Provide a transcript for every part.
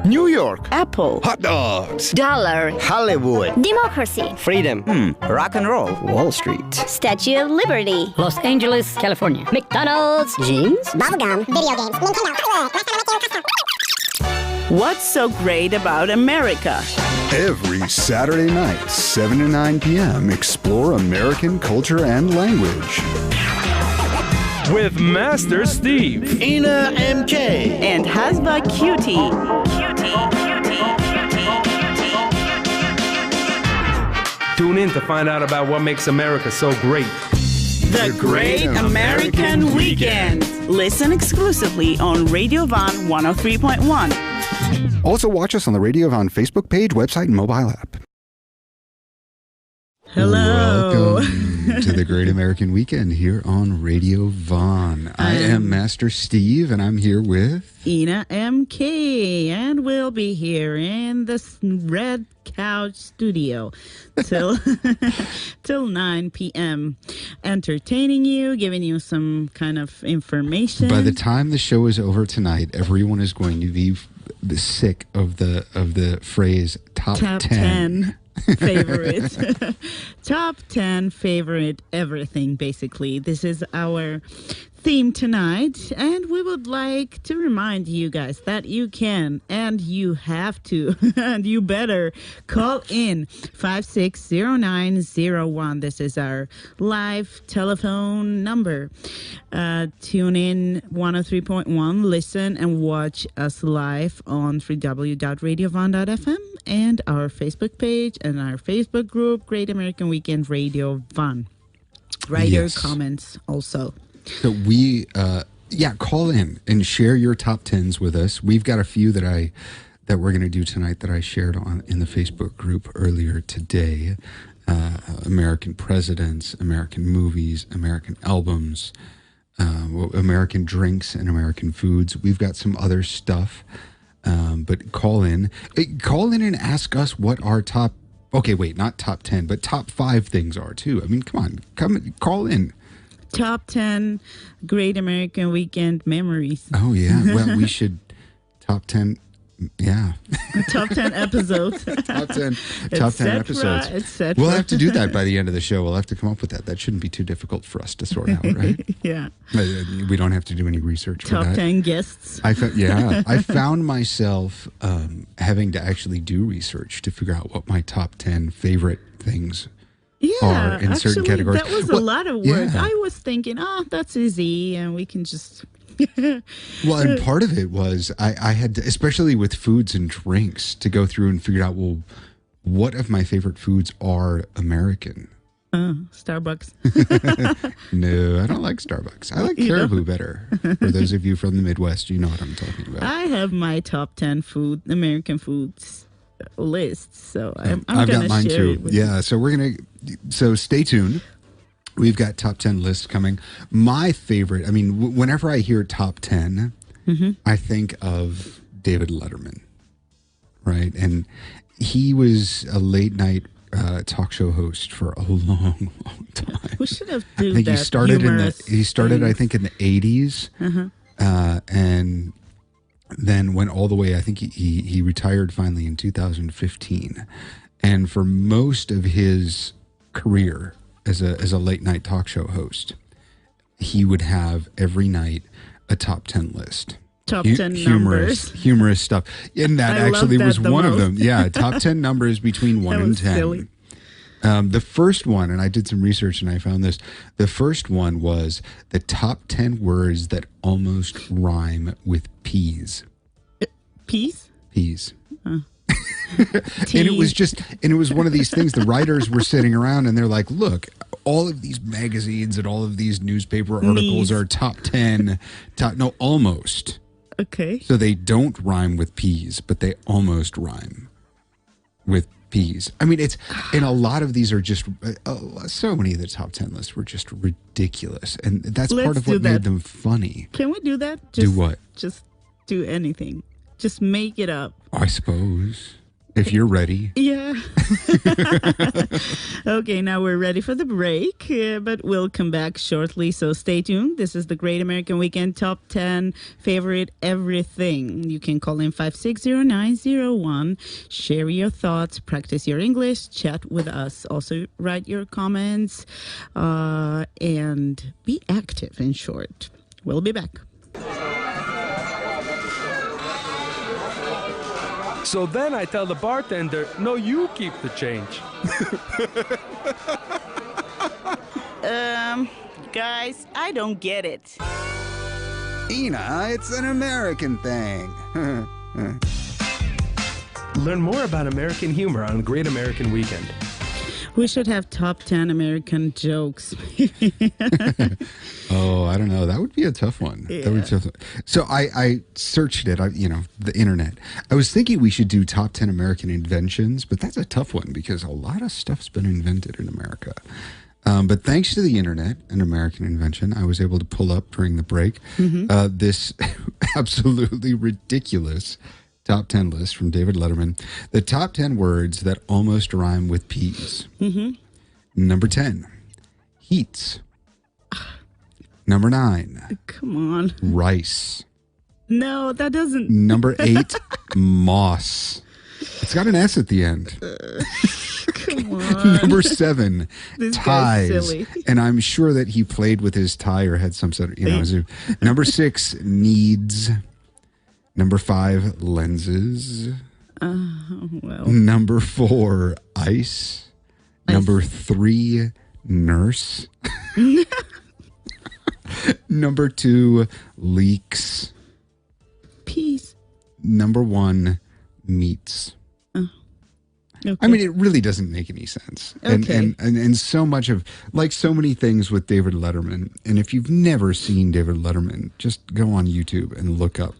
New York. Apple. Hot dogs. Dollar. Hollywood. Democracy. Freedom. Rock and roll. Wall Street. Statue of Liberty. Los Angeles, California. McDonald's. Jeans. Bubblegum. Video games. Nintendo. What's so great about America? Every Saturday night, 7 to 9 p.m., explore American culture and language. With Master Steve, Ina MK, And Hasba Cutie. tune in to find out about what makes America so great. The Great American Weekend. Listen exclusively on Radio Von 103.1. Also, watch us on the Radio Von Facebook page, website, and mobile app. Hello. Welcome to the Great American Weekend here on Radio Von. I am Master Steve, and I'm here with Ina MK, and we'll be here in the Red Couch Studio till 9 p.m. entertaining you, giving you some kind of information. By the time the show is over tonight, everyone is going to be sick of the phrase top 10. Favorite. Top 10 favorite everything, basically. This is our theme tonight, and we would like to remind you guys that you can and you have to and you better call in 560901. This is our live telephone number. Tune in 103.1, listen and watch us live on www.radiovon.fm and our Facebook page and our Facebook group, Great American Weekend Radio Von. Write your comments also. So we, call in and share your top 10s with us. We've got a few that we're going to do tonight that I shared in the Facebook group earlier today. American presidents, American movies, American albums, American drinks and American foods. We've got some other stuff, but call in and ask us what our top, not top 10, but top 5 things are too. I mean, come on, call in. Top 10 Great American Weekend memories. Oh, yeah. Well, we should top 10. Yeah. Top 10 episodes. top 10 episodes. Etc. We'll have to do that by the end of the show. We'll have to come up with that. That shouldn't be too difficult for us to sort out, right? Yeah. We don't have to do any research for that. Top 10 guests. I found myself having to actually do research to figure out what my top 10 favorite things are in certain categories. That was a lot of work. Yeah. I was thinking, that's easy, and we can just... Well, and part of it was I had to, especially with foods and drinks, to go through and figure out, well, what of my favorite foods are American? Starbucks. No, I don't like Starbucks. I like Caribou better. For those of you from the Midwest, you know what I'm talking about. I have my top 10 American foods list, so I've got mine too. Yeah, so stay tuned. We've got top 10 lists coming. My favorite, whenever I hear top 10, I think of David Letterman, right? And he was a late night talk show host for a long, long time. We should have I think he started in the 80s, and then went all the way. I think he retired finally in 2015, and for most of his career as a late night talk show host, he would have every night a top 10 list. Top 10 numbers. Humorous stuff. And that actually was one of them. Yeah, top 10 numbers between 1 and 10. Silly. The first one, and I did some research and I found this, the first one was the top 10 words that almost rhyme with peas. Peas? Peas. And it was one of these things. The writers were sitting around and they're like, look, all of these magazines and all of these newspaper articles are top 10, almost. Okay. So they don't rhyme with peas, but they almost rhyme with peas. It's, and a lot of these are just, so many of the top 10 lists were just ridiculous. And that's part of what made them funny. Can we do that? Do what? Just do anything. Just make it up. I suppose. if you're ready. Yeah. Okay, now we're ready for the break, but we'll come back shortly, so stay tuned. This is the Great American Weekend Top 10 Favorite Everything. You can call in 560-901, share your thoughts, practice your English, chat with us. Also, write your comments and be active, in short. We'll be back. So then I tell the bartender, no, you keep the change. Guys, I don't get it. Ina, it's an American thing. Learn more about American humor on Great American Weekend. We should have top 10 American jokes. Oh, I don't know. That would be a tough one. Yeah. That would be tough. So I searched it, the internet. I was thinking we should do top 10 American inventions, but that's a tough one because a lot of stuff's been invented in America. But thanks to the internet, an American invention, I was able to pull up during the break this absolutely ridiculous top 10 list from David Letterman. The top 10 words that almost rhyme with peas. Number 10, heat. Number 9, Come on. rice. No, that doesn't. Number 8, moss. It's got an S at the end. Come on. Number 7, This guy's ties. silly. And I'm sure that he played with his tie or had some sort of, Number 6, needs. Number 5, lenses. Well, Number 4, ice. Number 3, nurse. Number 2, leaks. peace. Number 1, meats. Okay. I mean, it really doesn't make any sense. Okay. And so much of, like so many things with David Letterman, and if you've never seen David Letterman, just go on YouTube and look up.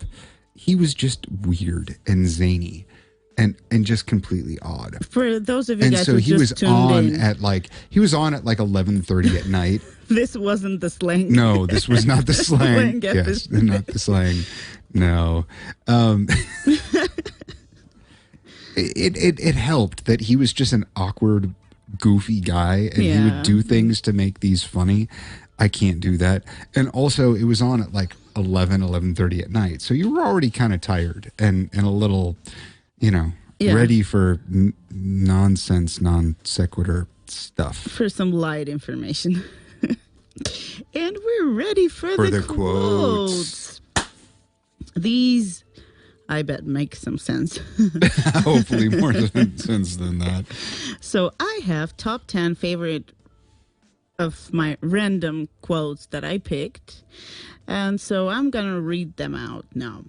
He was just weird and zany and just completely odd. For those of you And guys so who he just was tuned on in, at like 11:30 at night. this wasn't the slang. No, this was not the slang. Slang Yes, episode. not the slang. No. It helped that he was just an awkward, goofy guy, and he would Yeah. do things to make these funny. I can't do that. And also, it was on at like 11:30 at night, so you were already kind of tired and a little, Yeah. ready for nonsense, non sequitur stuff. For some light information. And we're ready for the quotes. These, I bet, make some sense. Hopefully, more sense than that. So I have top 10 favorite of my random quotes that I picked. And so I'm going to read them out now.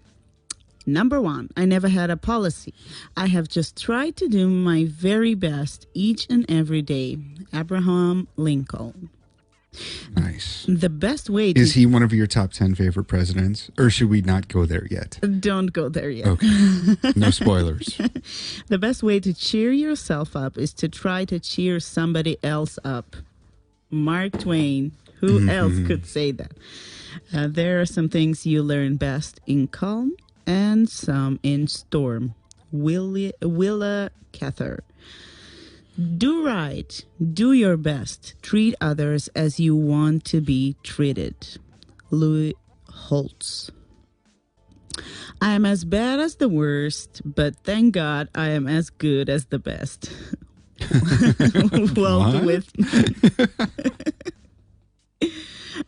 Number 1, I never had a policy. I have just tried to do my very best each and every day. Abraham Lincoln. Nice. The best way to... Is he one of your top 10 favorite presidents? Or should we not go there yet? Don't go there yet. Okay. No spoilers. The best way to cheer yourself up is to try to cheer somebody else up. Mark Twain. Who else could say that? There are some things you learn best in calm and some in storm. Willa Cather. Do right. Do your best. Treat others as you want to be treated. Louis Holtz. I am as bad as the worst, but thank God I am as good as the best. Walt What? Whitman.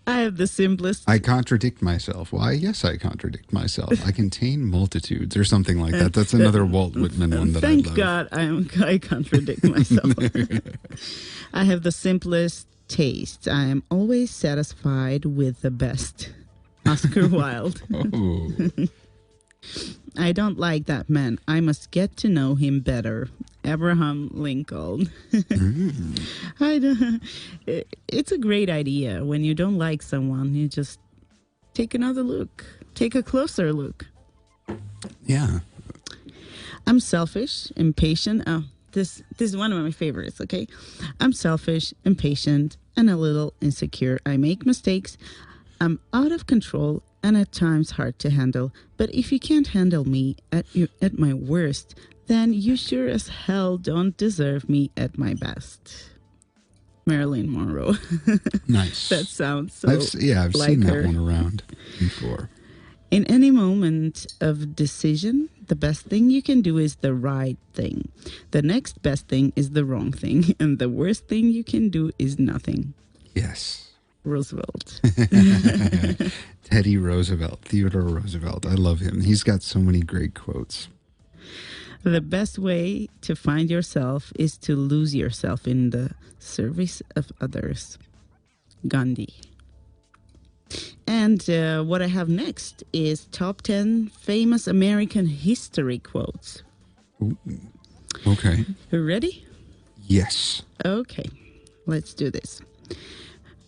I have the simplest. I contradict myself. Why? Yes, I contradict myself. I contain multitudes or something like that. That's another Walt Whitman one that Thank I love. God I contradict myself. I have the simplest taste. I am always satisfied with the best. Oscar Wilde. Oh. I don't like that man. I must get to know him better. Abraham Lincoln. It's a great idea. When you don't like someone, you just take another look. Take a closer look. Yeah. I'm selfish, impatient. Oh, this is one of my favorites, okay? I'm selfish, impatient, and a little insecure. I make mistakes. I'm out of control and at times hard to handle. But if you can't handle me at my worst, then you sure as hell don't deserve me at my best. Marilyn Monroe. Nice. That sounds so I've like seen her. that one around before. In any moment of decision, the best thing you can do is the right thing. The next best thing is the wrong thing. And the worst thing you can do is nothing. Yes. Roosevelt. Teddy Roosevelt, Theodore Roosevelt. I love him. He's got so many great quotes. The best way to find yourself is to lose yourself in the service of others. Gandhi. And what I have next is top 10 famous American history quotes. Ooh. Okay. You ready? Yes. Okay, let's do this.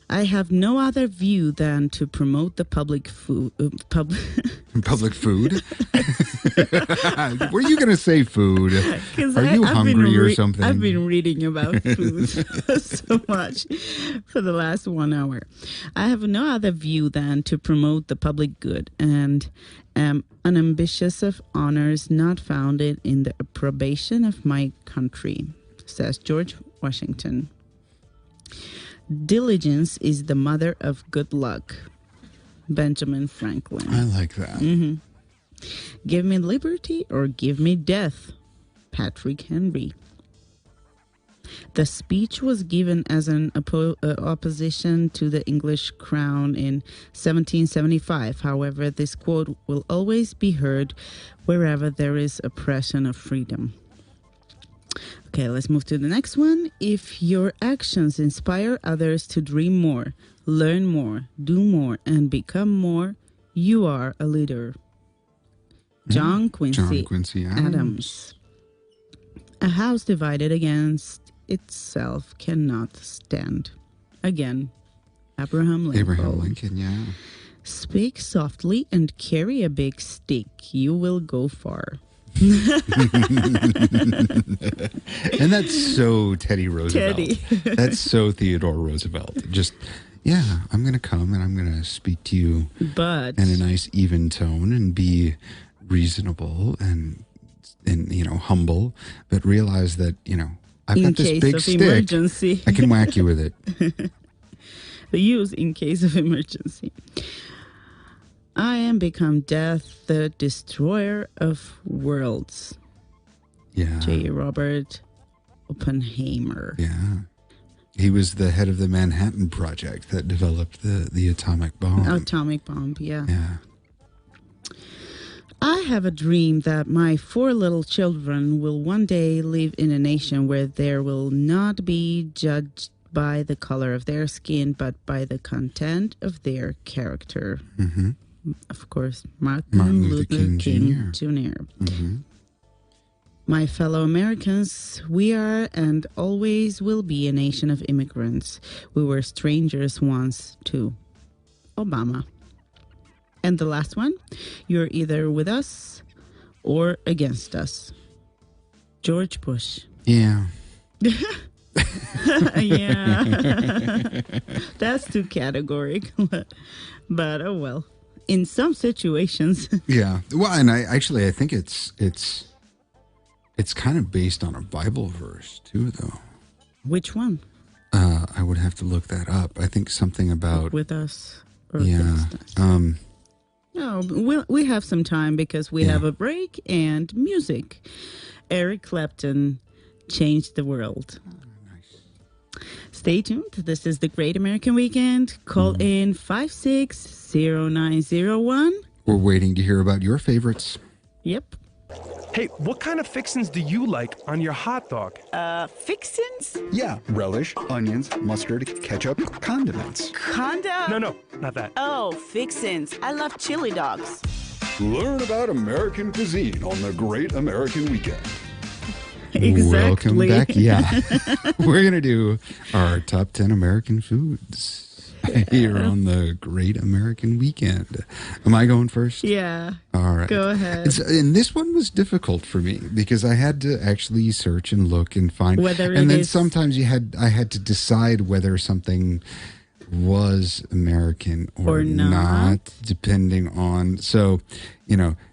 I have no other view than to promote the public food. Public food? Were you going to say food? Are you I've hungry or something? I've been reading about food so much for the last 1 hour. I have no other view than to promote the public good and am unambitious of honors not founded in the approbation of my country, says George Washington. Diligence is the mother of good luck. Benjamin Franklin. I like that. Mm-hmm. Give me liberty or give me death. Patrick Henry. The speech was given as an opposition to the English crown in 1775. However, this quote will always be heard wherever there is oppression of freedom. Okay, let's move to the next one. If your actions inspire others to dream more, learn more, do more, and become more, you are a leader. John Quincy Adams. A house divided against itself cannot stand. Again, Abraham Lincoln. Abraham Lincoln, yeah. Speak softly and carry a big stick. You will go far. And that's so Teddy Roosevelt. Teddy. That's so Theodore Roosevelt. Just, yeah, I'm going to come and I'm going to speak to you But in a nice even tone and be reasonable and you know, humble, but realize that, you know, I've in got this case big of stick. emergency, I can whack you with it. the use in case of emergency. I am become death, the destroyer of worlds. Yeah. J. Robert Oppenheimer. Yeah. He was the head of the Manhattan Project that developed the atomic bomb. Atomic bomb, yeah. Yeah. I have a dream that my 4 little children will one day live in a nation where there will not be judged by the color of their skin, but by the content of their character. Mm-hmm. Of course, Martin Luther King Jr. Mm-hmm. My fellow Americans, we are and always will be a nation of immigrants. We were strangers once, too. Obama. And the last one, you're either with us or against us. George Bush. Yeah. Yeah. That's too categorical. But oh well. In some situations. Yeah. Well, and I think it's kind of based on a Bible verse too, though. Which one? I would have to look that up. I think something about with us or yeah. against us. No, we have some time because we have a break and music. Eric Clapton changed the world. Nice. Stay tuned. This is the Great American Weekend. Call in 560901. We're waiting to hear about your favorites. Yep. Hey, what kind of fixins do you like on your hot dog? Fixins? Yeah, relish, onions, mustard, ketchup, condiments. Conda? No, not that. Oh, fixins. I love chili dogs. Learn about American cuisine on the Great American Weekend. Welcome Exactly. back. Yeah. We're going to do our top 10 American foods here on the Great American Weekend. Am I going first? Yeah. All right. Go ahead. And this one was difficult for me because I had to actually search and look and find whether and it then is... sometimes I had to decide whether something was American or Or not. not, depending on. So,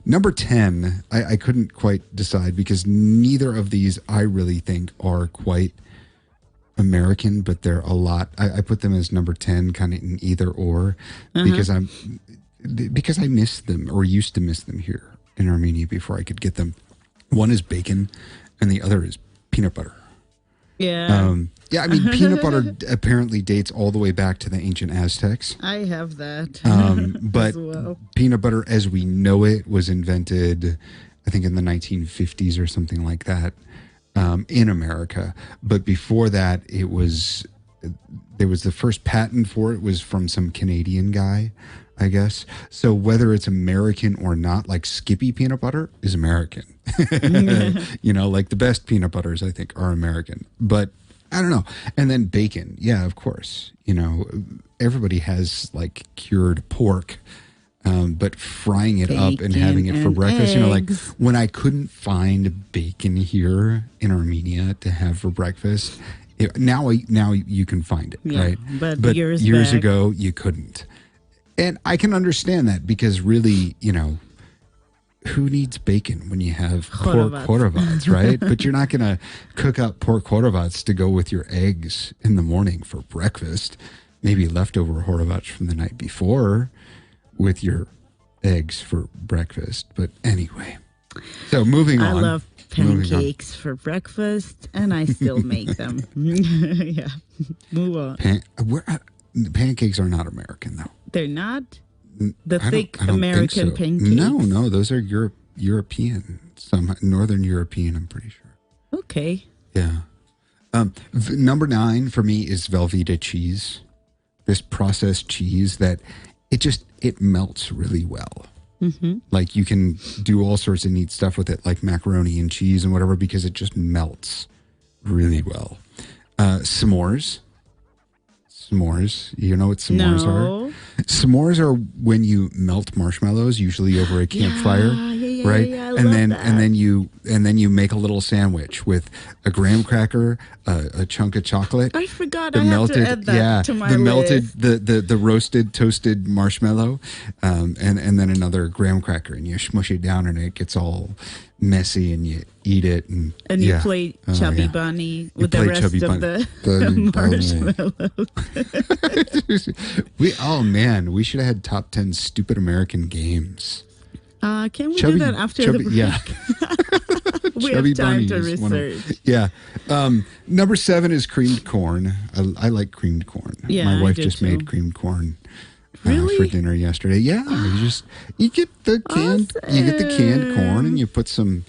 number 10, I couldn't quite decide because neither of these I really think are quite American, but they're a lot. I put them as number 10, kind of in either or, because I missed them or used to miss them here in Armenia before I could get them. One is bacon, and the other is peanut butter. Yeah. Yeah, I mean, peanut butter apparently dates all the way back to the ancient Aztecs. I have that. But as well. peanut butter as we know it was invented, I think, in the 1950s or something like that, in America. But before that, there was the first patent for it was from some Canadian guy, I guess. So whether it's American or not, like Skippy peanut butter is American. Like the best peanut butters, I think, are American. But I don't know. And then bacon. Yeah, of course. Everybody has like cured pork. But frying it up and having it for breakfast, like eggs. when I couldn't find bacon here in Armenia to have for breakfast, now you can find it, Yeah, right? but years back. ago you couldn't. And I can understand that because really, who needs bacon when you have pork horovats, right? But you're not going to cook up pork horovats to go with your eggs in the morning for breakfast. Maybe leftover horovats from the night before with your eggs for breakfast. But anyway, so moving I on. love pancakes for breakfast, and I still make them. Yeah. Move on. Pancakes are not American, though. They're not the I thick don't think American so. pancakes. No, those are European. Some Northern European, I'm pretty sure. Okay. Yeah. Number 9 for me is Velveeta cheese. This processed cheese that it melts really well. Mm-hmm. Like you can do all sorts of neat stuff with it, like macaroni and cheese and whatever, because it just melts really well. S'mores. You know what s'mores are? S'mores are when you melt marshmallows, usually over a campfire, right? I and love then that. and then you make a little sandwich with a graham cracker, a chunk of chocolate. I forgot I have to add that to my list. The roasted toasted marshmallow, and then another graham cracker, and you smush it down, and it gets all messy, and you eat it, and you play Chubby Bunny with the rest of the marshmallows. We should have had top 10 stupid American games. Can we do that after the break? Yeah. We Chubby have time Bunny to is one of- research. Yeah. Number 7 is creamed corn. I like creamed corn. Yeah, My I wife do just too. made creamed corn Really? for dinner yesterday. Yeah. You get the canned corn and you put some,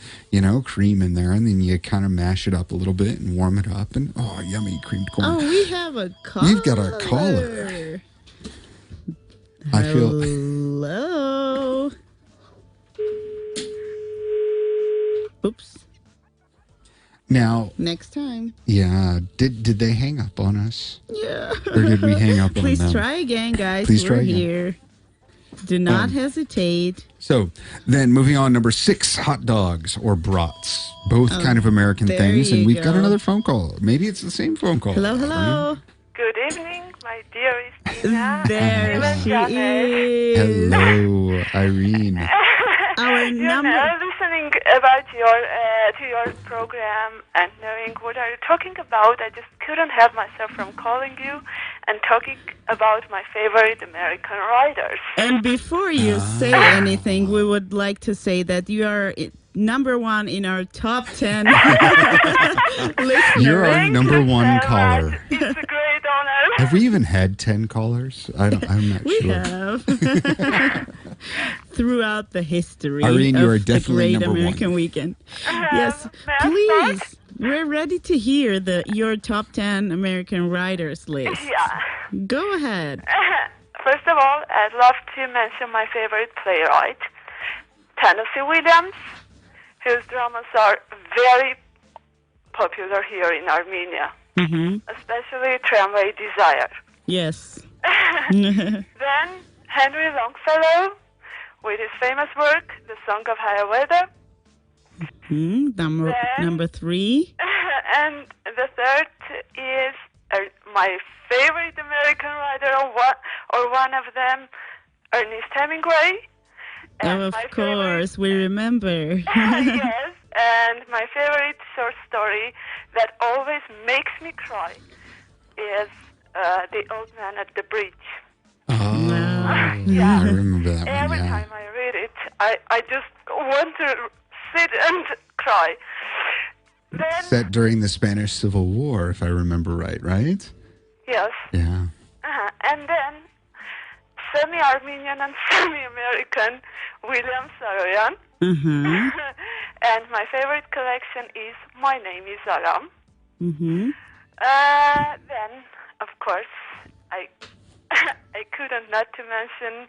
cream in there, and then you kind of mash it up a little bit and warm it up, and yummy creamed corn. Oh, we have a caller. We've got a caller. I feel Hello. Oops. now. Next time. Yeah. Did they hang up on us? Yeah. Or did we hang up on Please them? try again, guys. Please We're try again. here. Do not hesitate. So then moving on, number 6, hot dogs or brats. Both kind of American there things. And you we've got go. another phone call. Maybe it's the same phone call. Hello. Good evening, my dear Istina. There she is. Hello, Irene. Our number. Listening about to your program and knowing what are you talking about, I just couldn't help myself from calling you and talking about my favorite American writers. And before you say anything, we would like to say that you are number 1 in our top 10 listeners. You're our Thank number you 1 so caller. much. It's a great honor. Have we even had 10 callers? I'm not We sure. have. Throughout the history Irene, you of are the definitely Great number 1. American Weekend. Yes, may I please. start? We're ready to hear your top 10 American writers list. Yeah. Go ahead. First of all, I'd love to mention my favorite playwright, Tennessee Williams, whose dramas are very popular here in Armenia, especially Tramway Desire. Yes. Then Henry Longfellow with his famous work, The Song of Hiawatha. Number 3. And the third is my favorite American writer, or one of them, Ernest Hemingway. And Of my course, we remember. Yes, and my favorite short story that always makes me cry is The Old Man at the Bridge. Oh, Yeah. I remember that one. Every Yeah. time I read it, I just want to sit and cry. Then, Set during the Spanish Civil War, if I remember right? yes. Yeah. And then, semi-Armenian and semi-American William Saroyan. Uh-huh. And my favorite collection is My Name is Aram. Mm-hmm. Then, of course, I I couldn't not to mention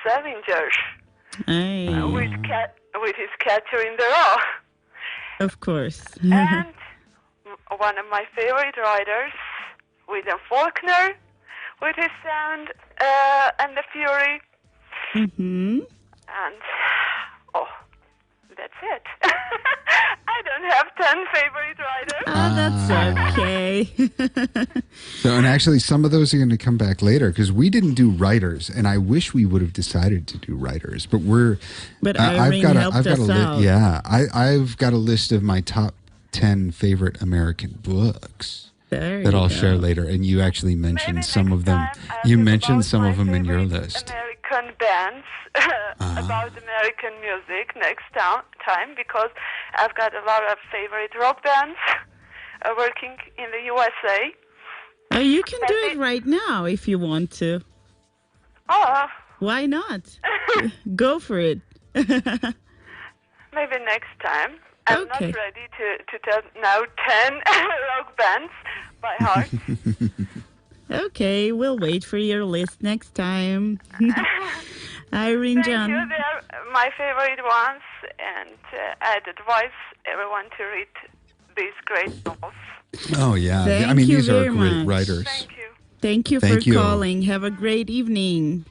Salinger Hey, with his Catcher in the Rye. of course. And one of my favorite writers, William Faulkner, with his Sound and the Fury. Mm-hmm. And, that's it. I don't have 10 favorite writers. Oh, that's okay. So, and actually, some of those are going to come back later because we didn't do writers, and I wish we would have decided to do writers. But But Irene helped us out. Yeah, I've got a list of my top 10 favorite American books There that you I'll go. share later. And you actually mentioned Maybe some next of them. time I'll You talk mentioned about some my of them in your favorite list. American bands about American music next time because I've got a lot of favorite rock bands working in the USA. Oh, you can do it right now if you want to. Oh, Why not? Go for it. maybe next time. I'm Okay. not ready to tell now 10 rock bands by heart. Okay, we'll wait for your list next time. Irene Thank you. John. They're my favorite ones, and I'd advise everyone to read these great novels. Oh, yeah. Thank I mean, you these are very great much. writers. Thank you. Thank you Thank for you. calling. Have a great evening.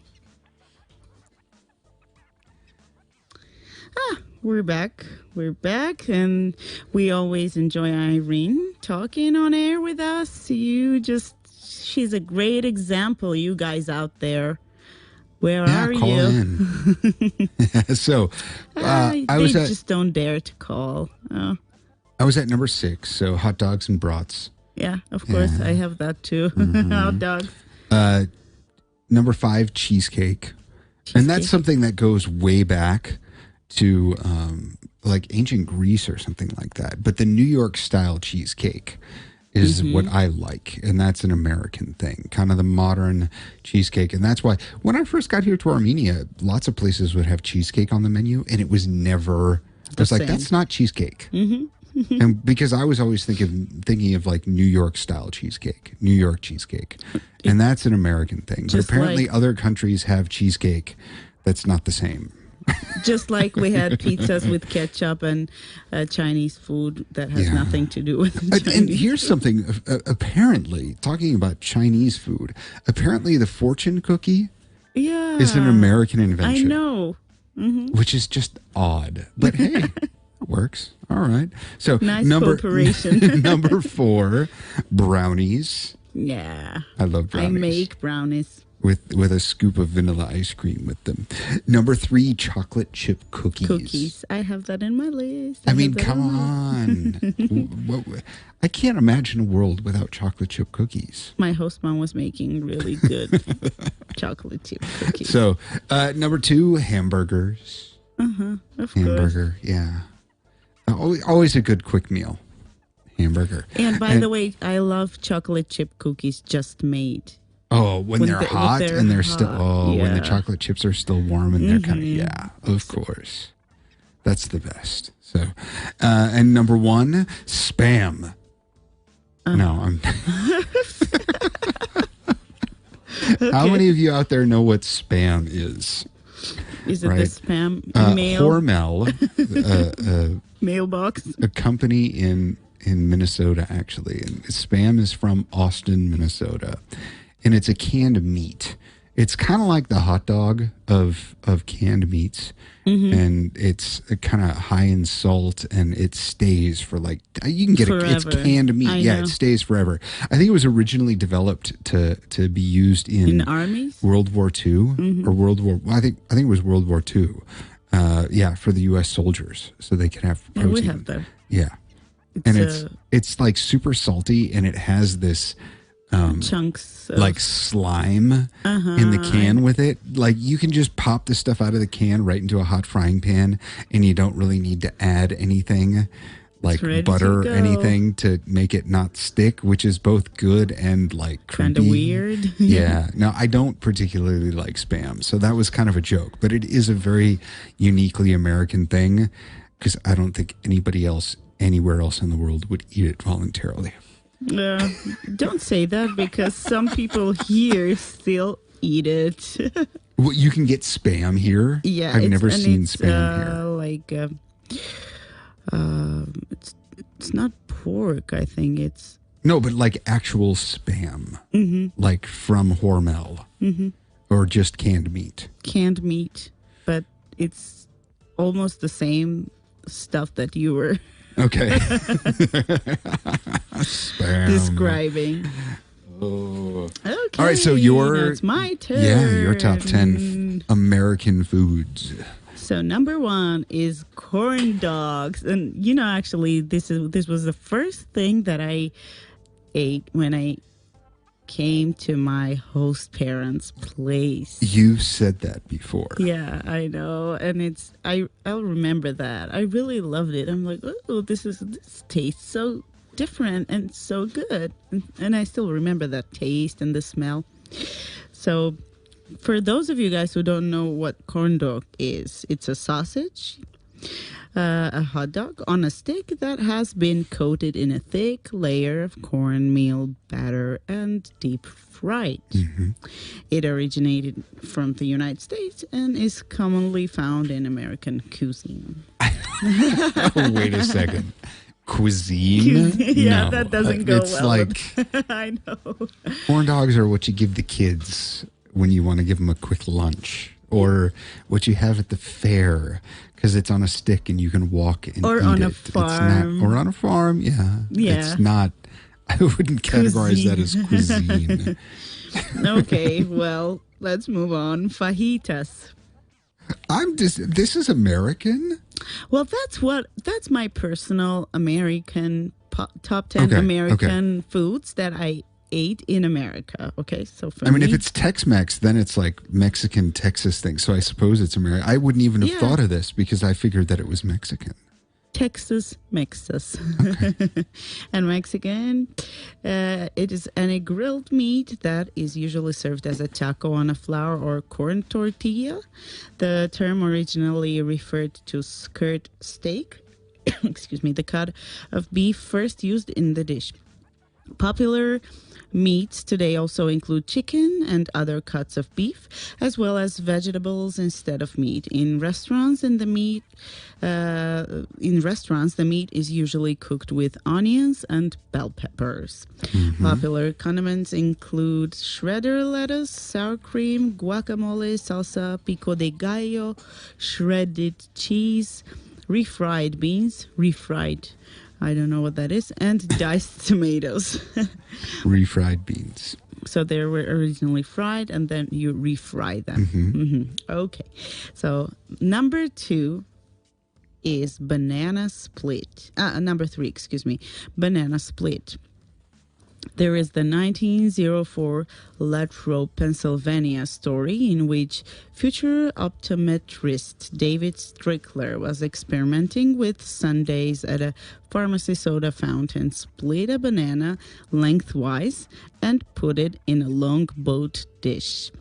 We're back. We're back, and we always enjoy Irene talking on air with us. She's a great example, you guys out there. Where Yeah, are call you? in. So, I they was at just don't dare to call. Oh, I was at number 6. So, hot dogs and brats. yeah, of course. I have that too. Mm-hmm. Hot dogs. Number 5, cheesecake. And that's something that goes way back to like ancient Greece or something like that. But the New York style cheesecake is what I like. And that's an American thing, kind of the modern cheesecake. And that's why when I first got here to Armenia, lots of places would have cheesecake on the menu. And it was never, I was like, same. that's not cheesecake. And because I was always thinking of like New York style cheesecake, New York cheesecake. And that's an American thing. But Just apparently like- other countries have cheesecake that's not the same. Just like we had pizzas with ketchup and Chinese food that has Yeah. nothing to do with And Chinese. here's something, apparently, talking about Chinese food, apparently the fortune cookie Yeah. is an American I invention. know. Which is just odd. But hey, works. All right. So Nice number cooperation. number 4, brownies. Yeah. I love brownies. I make brownies. with a scoop of vanilla ice cream with them. Number 3, chocolate chip cookies. Cookies. I have that in my list. I mean, have that come on on. I can't imagine a world without chocolate chip cookies. my host mom was making really good chocolate chip cookies. So, number 2, hamburgers. Of course. Hamburger, yeah. Always a good quick meal. Hamburger. And by the way, I love chocolate chip cookies just made. Oh, when they're when hot they're and they're still, hot, when the yeah. chocolate chips are still warm and they're kind of, yeah, of course. That's the best. So, and number 1, Spam. No, I'm. How many of you out there know what Spam is? Is it Right. the spam mail Hormel, mailbox? a company in Minnesota, actually. And Spam is from Austin, Minnesota. And it's a canned meat. It's kind of like the hot dog of canned meats, and it's kind of high in salt, and it stays for like you can get it's Forever. canned meat. I Yeah, know. it stays forever. I think it was originally developed to be used In armies? World War II or World War. I think it was World War II. For the U.S. soldiers, so they could have Yeah, protein. we have that. Yeah, and it's like super salty, and it has this Chunks of, like slime in the can with it. Like you can just pop the stuff out of the can right into a hot frying pan, and you don't really need to add anything like ready to butter or go. anything to make it not stick, which is both good and like kind of creepy. weird. Yeah. No, I don't particularly like Spam, so that was kind of a joke, but it is a very uniquely American thing because I don't think anybody else anywhere else in the world would eat it voluntarily. Don't say that because some people here still eat it. Well, you can get Spam here. Yeah, I've never seen it's, Spam here. It's not pork. I think it's No, but like actual Spam, like from Hormel, or just canned meat. canned meat, but it's almost the same stuff that you were Okay. Spam. describing. Oh. Okay. All right, so it's my turn. Yeah, your top 10 American foods. So number 1 is corn dogs, and actually, this was the first thing that I ate when I came to my host parents' place. You said that before. Yeah, I know, and I'll remember that. I really loved it. I'm like, oh, this tastes so different and so good, and I still remember that taste and the smell. So, for those of you guys who don't know what corn dog is, it's a sausage, a hot dog on a stick that has been coated in a thick layer of cornmeal batter and deep fried. It originated from the United States and is commonly found in American cuisine. Wait a second. Cuisine? Yeah, No. that doesn't go it's well. like I know. corn dogs are what you give the kids when you want to give them a quick lunch, or what you have at the fair because it's on a stick and you can walk and Or eat on a it. farm. Or on a farm, yeah. Yeah. It's not. I wouldn't categorize that as cuisine. Okay, well, let's move on. Fajitas. This is American? Well, that's my personal American top 10 Okay, American foods that I ate in America. Okay, so for I mean, me, if it's Tex-Mex, then it's like Mexican Texas thing. So I suppose it's American. I wouldn't even have Yeah. thought of this because I figured that it was Mexican. Texas mixes. And Mexican, it is any grilled meat that is usually served as a taco on a flour or corn tortilla. The term originally referred to skirt steak, excuse me, the cut of beef first used in the dish. Popular meats today also include chicken and other cuts of beef, as well as vegetables instead of meat. In restaurants, the meat is usually cooked with onions and bell peppers. Popular condiments include shredder lettuce, sour cream, guacamole, salsa, pico de gallo, shredded cheese, refried beans, I don't know what that is, and diced tomatoes. Refried beans. So they were originally fried, and then you refry them. Okay. So number 2 is banana split. Number 3, excuse me, banana split. There is the 1904 Latrobe, Pennsylvania story in which future optometrist David Strickler was experimenting with sundaes at a pharmacy soda fountain, split a banana lengthwise, and put it in a long boat dish.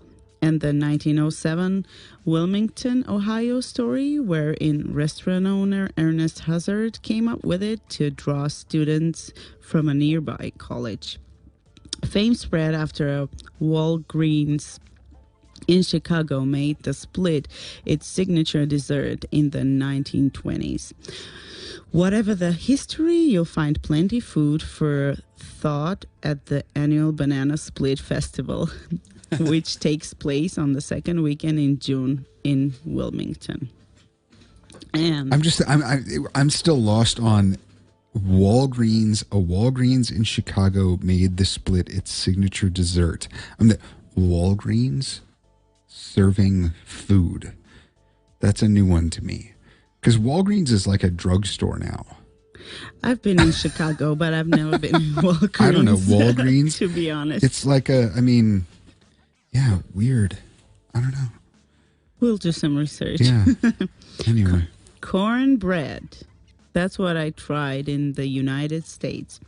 And the 1907 Wilmington, Ohio story, wherein restaurant owner Ernest Hazard came up with it to draw students from a nearby college. Fame spread after a Walgreens in Chicago made the split its signature dessert in the 1920s. Whatever the history, you'll find plenty food for thought at the annual Banana Split Festival. which takes place on the second weekend in June in Wilmington. And I'm still lost on Walgreens. A Walgreens in Chicago made the split its signature dessert. Walgreens serving food. That's a new one to me. Because Walgreens is like a drugstore now. I've been in Chicago, but I've never been in Walgreens. I don't know, Walgreens. To be honest. It's like weird. I don't know. We'll do some research. Yeah. Anyway. Cornbread. That's what I tried in the United States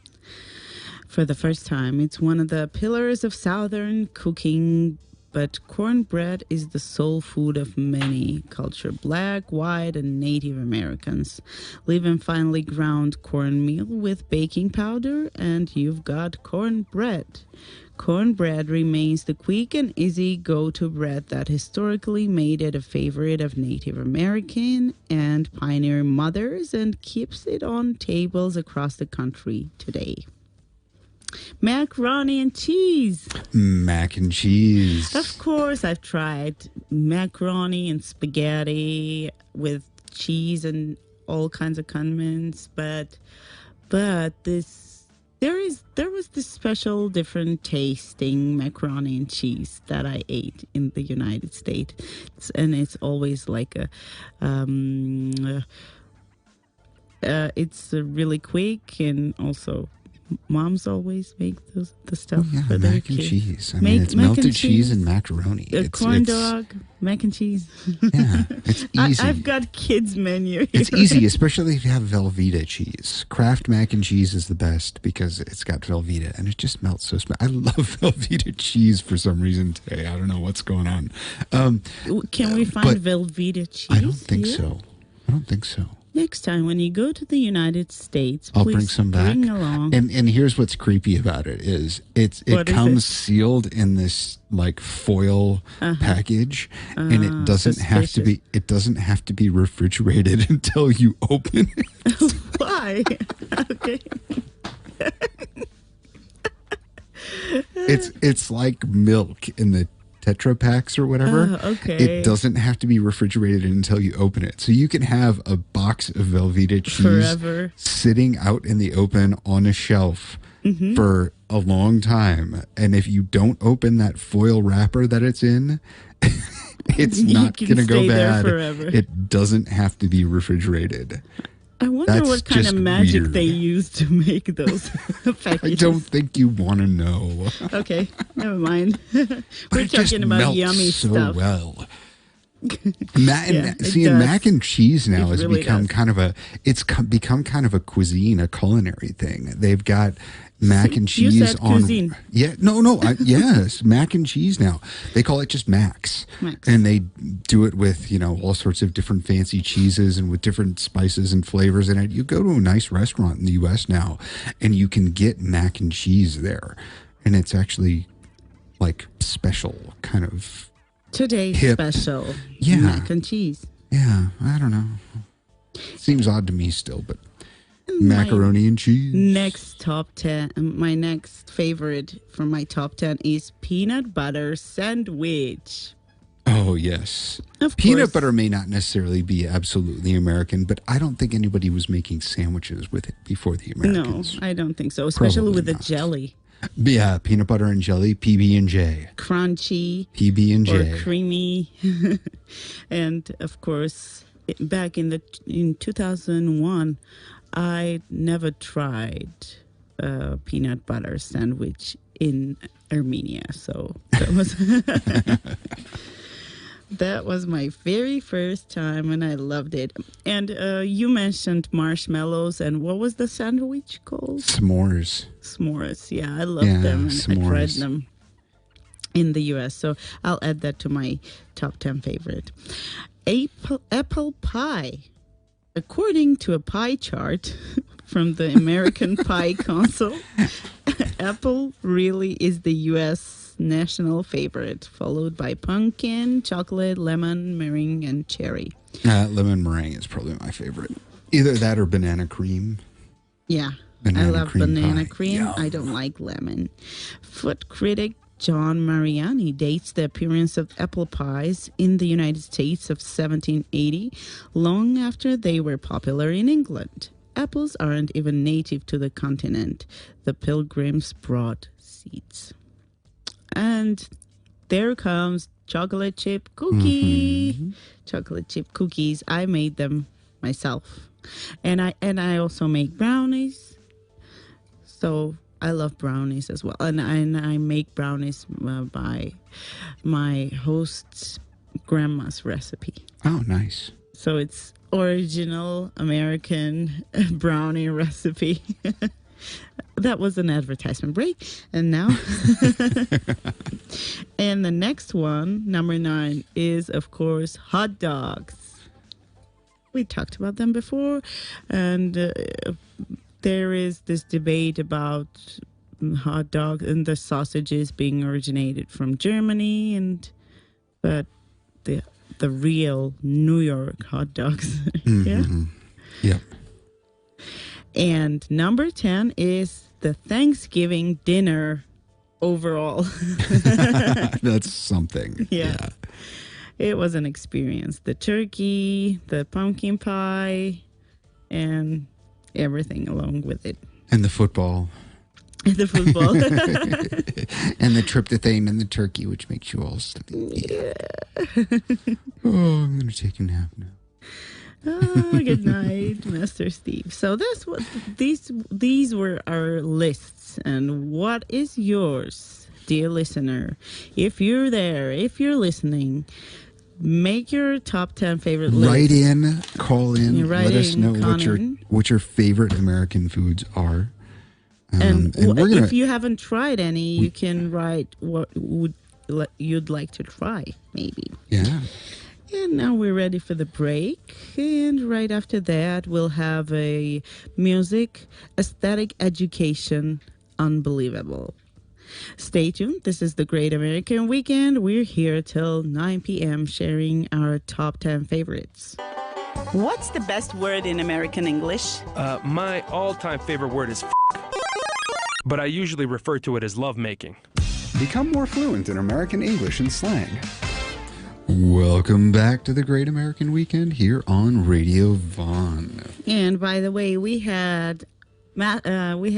for the first time. It's one of the pillars of Southern cooking, but cornbread is the soul food of many cultures. Black, white, and Native Americans live in finely ground cornmeal with baking powder, and you've got cornbread. Cornbread remains the quick and easy go-to bread that historically made it a favorite of Native American and pioneer mothers and keeps it on tables across the country today. Macaroni and cheese. Mac and cheese. Of course, I've tried macaroni and spaghetti with cheese and all kinds of condiments, but there was this special different tasting macaroni and cheese that I ate in the United States, and it's always like it's really quick, and also moms always make the stuff for their mac and kids. cheese. I mean, it's melted cheese and macaroni. Corn dog, mac and cheese. Yeah, it's easy. I've got kids menu here. It's easy, especially if you have Velveeta cheese. Kraft mac and cheese is the best because it's got Velveeta and it just melts so smooth. I love Velveeta cheese for some reason today. I don't know what's going on. Can we find Velveeta cheese? I don't think here? so. I don't think so. Next time when you go to the United States, I'll please bring some back. Bring along. And here's what's creepy about it is it comes sealed in this like foil package, and it doesn't have to be refrigerated until you open it. Why? Okay. It's like milk in the Tetra Packs or whatever. Okay. It doesn't have to be refrigerated until you open it. So you can have a box of Velveeta cheese forever sitting out in the open on a shelf for a long time. And if you don't open that foil wrapper that it's in, it's not going to go bad. Forever. It doesn't have to be refrigerated. I wonder what kind of magic they use to make those packages. I don't think you want to know. Okay, never mind. We're it just talking about melts yummy so stuff. Well. Mac and cheese now has really become become kind of a cuisine, a culinary thing. They've got mac and cheese you said on cuisine. Yes, mac and cheese now. They call it just Max. And they do it with all sorts of different fancy cheeses and with different spices and flavors in it. You go to a nice restaurant in the US now and you can get mac and cheese there, and it's actually like special kind of today's hip. special. Yeah. Mac and cheese. Yeah, I don't know. Seems odd to me still, but macaroni and cheese. Next top 10, my next favorite from my top 10 is peanut butter sandwich. Oh, yes. Of Peanut course. butter may not necessarily be absolutely American, but I don't think anybody was making sandwiches with it before the Americans. No, I don't think so, especially Probably with the not. jelly. Yeah, peanut butter and jelly, PB&J. Crunchy. PB&J. Or creamy. And of course, back in 2001, I never tried a peanut butter sandwich in Armenia. So that was that was my very first time, and I loved it. And you mentioned marshmallows, and what was the sandwich called? S'mores. S'mores. Yeah, I loved them, and s'mores. I tried them in the U.S. So I'll add that to my top 10 favorite. Apple pie. According to a pie chart from the American Pie Council, apple really is the U.S. national favorite, followed by pumpkin, chocolate, lemon, meringue, and cherry. Lemon meringue is probably my favorite. Either that or banana cream. Yeah, Banana I love cream banana pie. cream. Yum. I don't like lemon. Food critic John Mariani dates the appearance of apple pies in the United States of 1780, long after they were popular in England. Apples aren't even native to the continent. The Pilgrims brought seeds. And there comes chocolate chip cookie. Mm-hmm. Chocolate chip cookies. I made them myself. And I also make brownies. So I love brownies as well. And I make brownies by my host's grandma's recipe. Oh, nice. So it's original American brownie recipe. That was an advertisement break. And now, and the next one, number 9, is, of course, hot dogs. We talked about them before. And there is this debate about hot dogs and the sausages being originated from Germany, but the real New York hot dogs. Mm-hmm. Yep. And number 10 is the Thanksgiving dinner overall. That's something. Yeah. It was an experience. The turkey, the pumpkin pie, and everything along with it. And the football. The football. And the tryptophan in the turkey, which makes you all sleepy. Yeah. Oh, I'm going to take a nap now. Oh, good night, Master Steve. So that's what these were our lists. And what is yours, dear listener? If you're there, if you're listening, make your top 10 favorite list. Write in, call in, let us know Conan. what your favorite American foods are. And we're gonna, if you haven't tried any, you can write what you'd like to try, maybe. Yeah. And now we're ready for the break. And right after that, we'll have a music, aesthetic education, unbelievable. Stay tuned. This is the Great American Weekend. We're here till 9 p.m. sharing our top 10 favorites. What's the best word in American English? My all-time favorite word is but I usually refer to it as lovemaking. Become more fluent in American English and slang. Welcome back to the Great American Weekend here on Radio Vaughn. And by the way, we had Hasva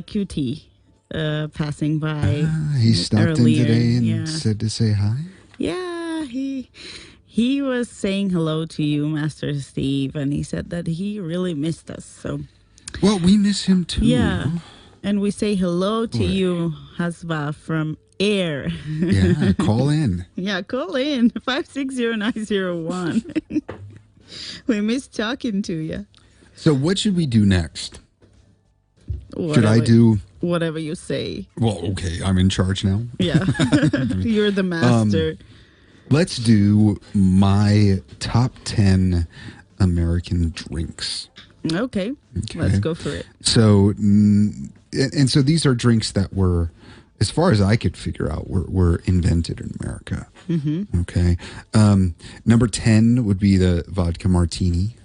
Cutie passing by. He stopped earlier. in today and said to say hi. Yeah, he was saying hello to you, Master Steve, and he said that he really missed us. So, well, we miss him too. Yeah, and we say hello to you, Hasva, from air. Yeah, call in. Yeah, call in 560-901. We miss talking to you. So, what should we do next? Whatever, should I do whatever you say? Well, okay, I'm in charge now. Yeah, you're the master. Let's do my top 10 American drinks. Okay, let's go for it. So, and so these are drinks that were, as far as I could figure out, were invented in America. Mm-hmm. Okay. Number 10 would be the vodka martini.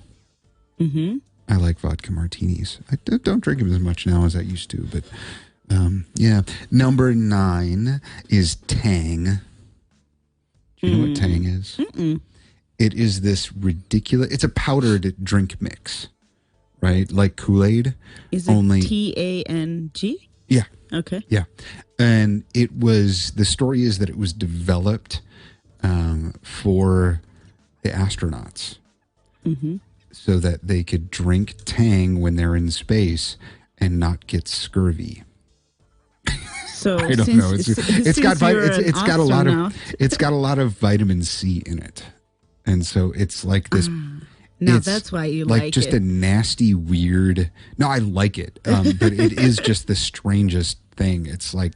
Mm-hmm. I like vodka martinis. I don't drink them as much now as I used to, but yeah. Number 9 is Tang. Do you know what Tang is? Mm-mm. It is this ridiculous, it's a powdered drink mix, right? Like Kool-Aid. Is it only T-A-N-G? Yeah. Okay. Yeah. And the story is that it was developed for the astronauts. Mm-hmm. So that they could drink Tang when they're in space and not get scurvy. So I don't know. It's got a lot of vitamin C in it, and so it's like this. Now that's why you like it. Like just a nasty, weird. No, I like it, but it is just the strangest thing. It's like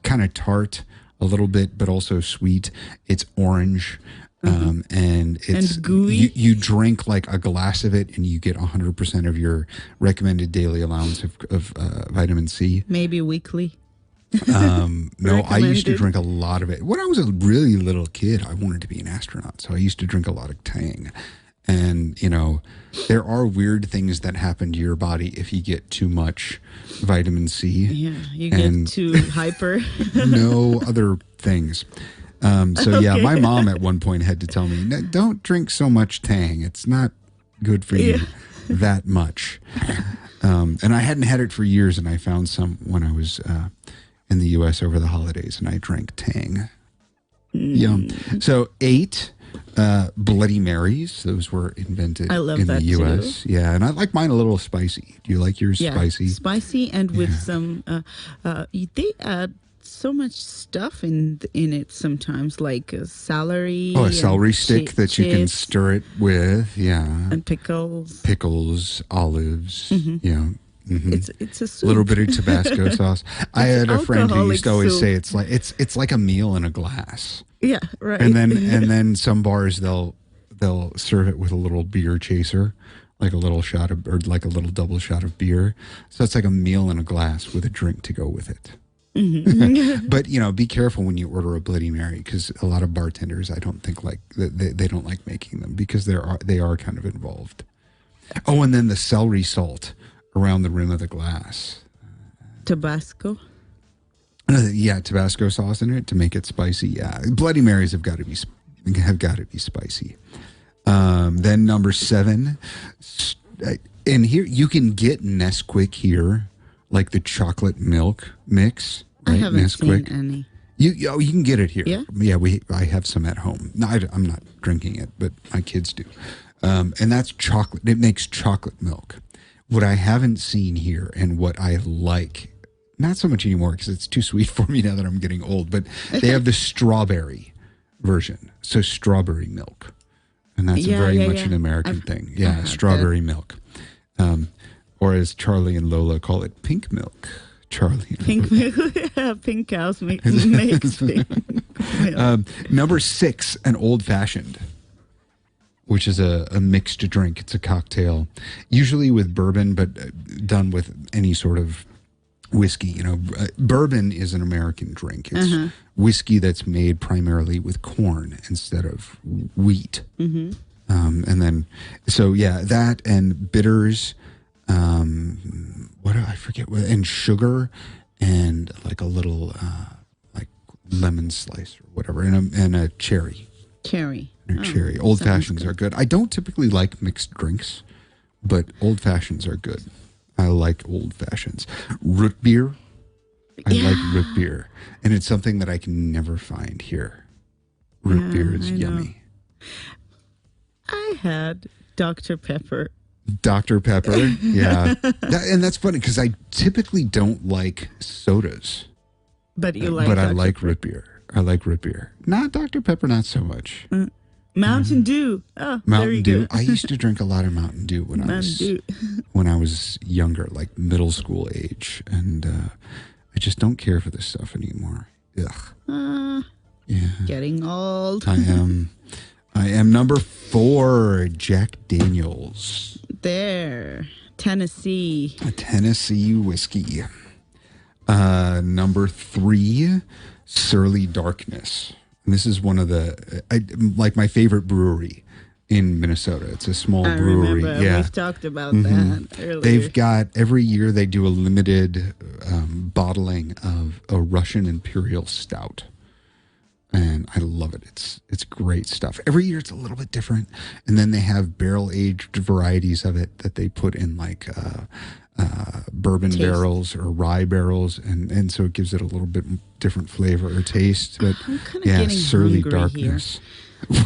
kind of tart a little bit, but also sweet. It's orange. And it's and gooey. You drink like a glass of it and you get 100% of your recommended daily allowance of vitamin C. Maybe weekly. No, I used to drink a lot of it. When I was a really little kid, I wanted to be an astronaut. So I used to drink a lot of Tang. And, you know, there are weird things that happen to your body if you get too much vitamin C. Yeah, you and get too hyper. no other things. So, yeah, my mom at one point had to tell me, "No, don't drink so much Tang. It's not good for you that much." And I hadn't had it for years, and I found some when I was in the U.S. over the holidays, and I drank Tang. Yum. So 8 Bloody Marys. Those were invented I love in that the U.S. too. Yeah, and I like mine a little spicy. Do you like yours spicy? Spicy and with some. They add so much stuff in it sometimes, like celery. Oh, a celery and stick that you can chips stir it with. Yeah. and pickles. Pickles, olives. Yeah. Mm-hmm. It's a A soup. little bit of Tabasco sauce. I had a friend who used to always alcoholic say it's like a meal in a glass. Yeah, right. And then some bars they'll serve it with a little beer chaser, like a little shot of, or like a little double shot of beer. So it's like a meal in a glass with a drink to go with it. But you know, be careful when you order a Bloody Mary, because a lot of bartenders, I don't think like they don't like making them because they are kind of involved. Oh, and then the celery salt around the rim of the glass. Tabasco. Yeah, Tabasco sauce in it to make it spicy. Yeah, Bloody Marys have got to be spicy. Then number 7, and here you can get Nesquik here, like the chocolate milk mix. Right? I haven't Nesquik. seen any. You can get it here. Yeah? I have some at home. No, I'm not drinking it, but my kids do. And that's chocolate. It makes chocolate milk. What I haven't seen here, and what I like, not so much anymore because it's too sweet for me now that I'm getting old, but they have the strawberry version. So strawberry milk. And that's very much an American thing. Yeah, strawberry milk. Or as Charlie and Lola call it, pink milk. Charlie and Pink Lola. milk. Pink cows makes pink milk. Number 6, an old fashioned, which is a mixed drink. It's a cocktail, usually with bourbon, but done with any sort of whiskey. You know, bourbon is an American drink. It's whiskey that's made primarily with corn instead of wheat. And then, so yeah, that and bitters. What do I forget? And sugar, and like a little like lemon slice or whatever, and a cherry. Cherry. Cherry. Old fashions are good. I don't typically like mixed drinks, but old fashions are good. I like old fashions. Root beer. I like root beer, and it's something that I can never find here. Root beer is yummy. I had Dr. Pepper. Dr. Pepper, yeah. And that's funny because I typically don't like sodas. But you like But I Dr. like root beer. I like root beer. Not Dr. Pepper, not so much. Mountain Dew. Oh, Mountain very Dew. good. I used to drink a lot of Mountain Dew when I was younger, like middle school age, and I just don't care for this stuff anymore. Ugh. Yeah. Getting old. I am number 4, Jack Daniels. There. Tennessee. A Tennessee whiskey. Number 3, Surly Darkness. And this is one of like my favorite brewery in Minnesota. It's a small brewery. Remember, yeah, we've talked about that earlier. They've got, every year they do a limited bottling of a Russian Imperial Stout. And I love it. It's great stuff. Every year it's a little bit different. And then they have barrel-aged varieties of it that they put in like bourbon barrels or rye barrels. And so it gives it a little bit different flavor or taste. But I'm kind of getting Surly hungry Darkness. here.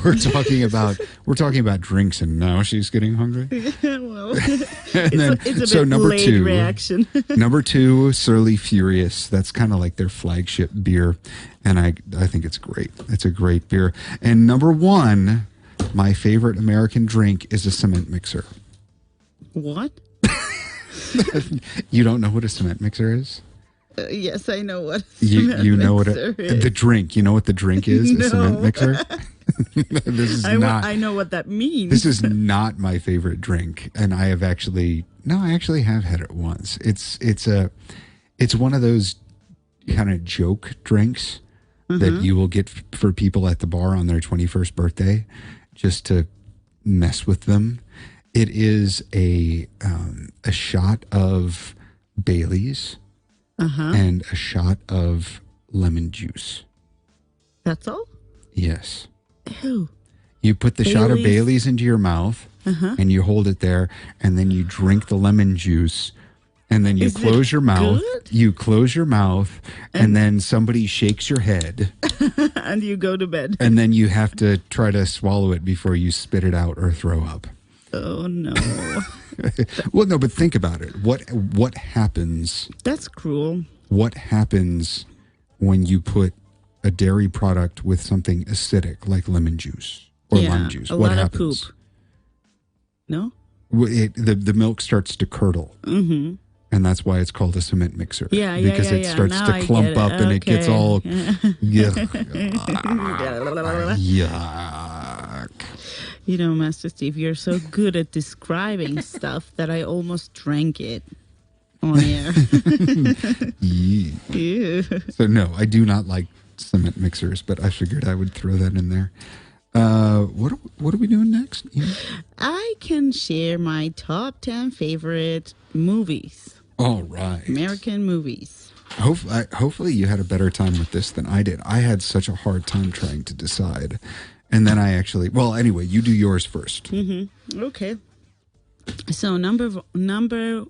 We're talking about drinks, and now she's getting hungry. Well, And then, it's a bit number late 2, reaction. number 2, Surly Furious. That's kind of like their flagship beer, and I think it's great. It's a great beer. And number 1, my favorite American drink is a cement mixer. What? You don't know what a cement mixer is? Yes, I know what. You know what is. the drink. You know what the drink is? No. A cement mixer. This is not. I know what that means. This is not my favorite drink, and I actually have had it once. It's one of those kind of joke drinks that you will get for people at the bar on their 21st birthday, just to mess with them. It is a shot of Bailey's and a shot of lemon juice. That's all? Yes. Ew. You put the shot of Bailey's? Bailey's into your mouth and you hold it there, and then you drink the lemon juice, and then you Is close it your mouth. good? You close your mouth, and then somebody shakes your head, And you go to bed. and then you have to try to swallow it before you spit it out or throw up. Oh, no. Well, no, but think about it. What happens? That's cruel. What happens when you put a dairy product with something acidic like lemon juice or lime juice? A What lot happens? of poop. No? The milk starts to curdle. Mm-hmm. And that's why it's called a cement mixer. Yeah, because it starts Now to I clump get up and it gets Okay. all yuck. You know, Master Steve, you're so good at describing stuff that I almost drank it on air. Yee. Ew. So no, I do not like cement mixers, but I figured I would throw that in there. What are we doing next? Ian? I can share my top 10 favorite movies, All right. American movies. Hopefully you had a better time with this than I did. I had such a hard time trying to decide. And then I actually, well, anyway, you do yours first. Mm-hmm. Okay. So number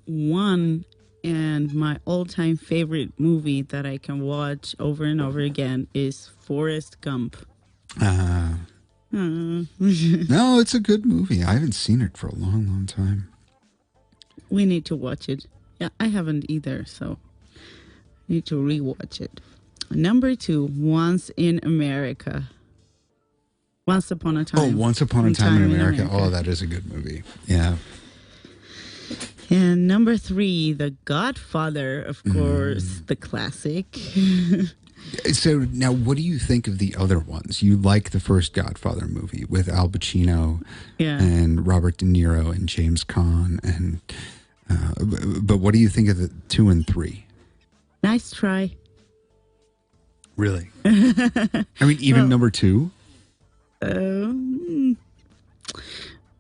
one and my all-time favorite movie that I can watch over and over again is Forrest Gump. No, it's a good movie. I haven't seen it for a long, long time. We need to watch it. Yeah, I haven't either, so need to rewatch it. Number two, Once in America. Once Upon a Time. Oh, Once Upon a Time in America. Oh, that is a good movie. Yeah. And number three, The Godfather, of course, the classic. So now, what do you think of the other ones? You like the first Godfather movie with Al Pacino and Robert De Niro and James Caan, and but what do you think of the 2 and 3? Nice try. Really? I mean, even number 2?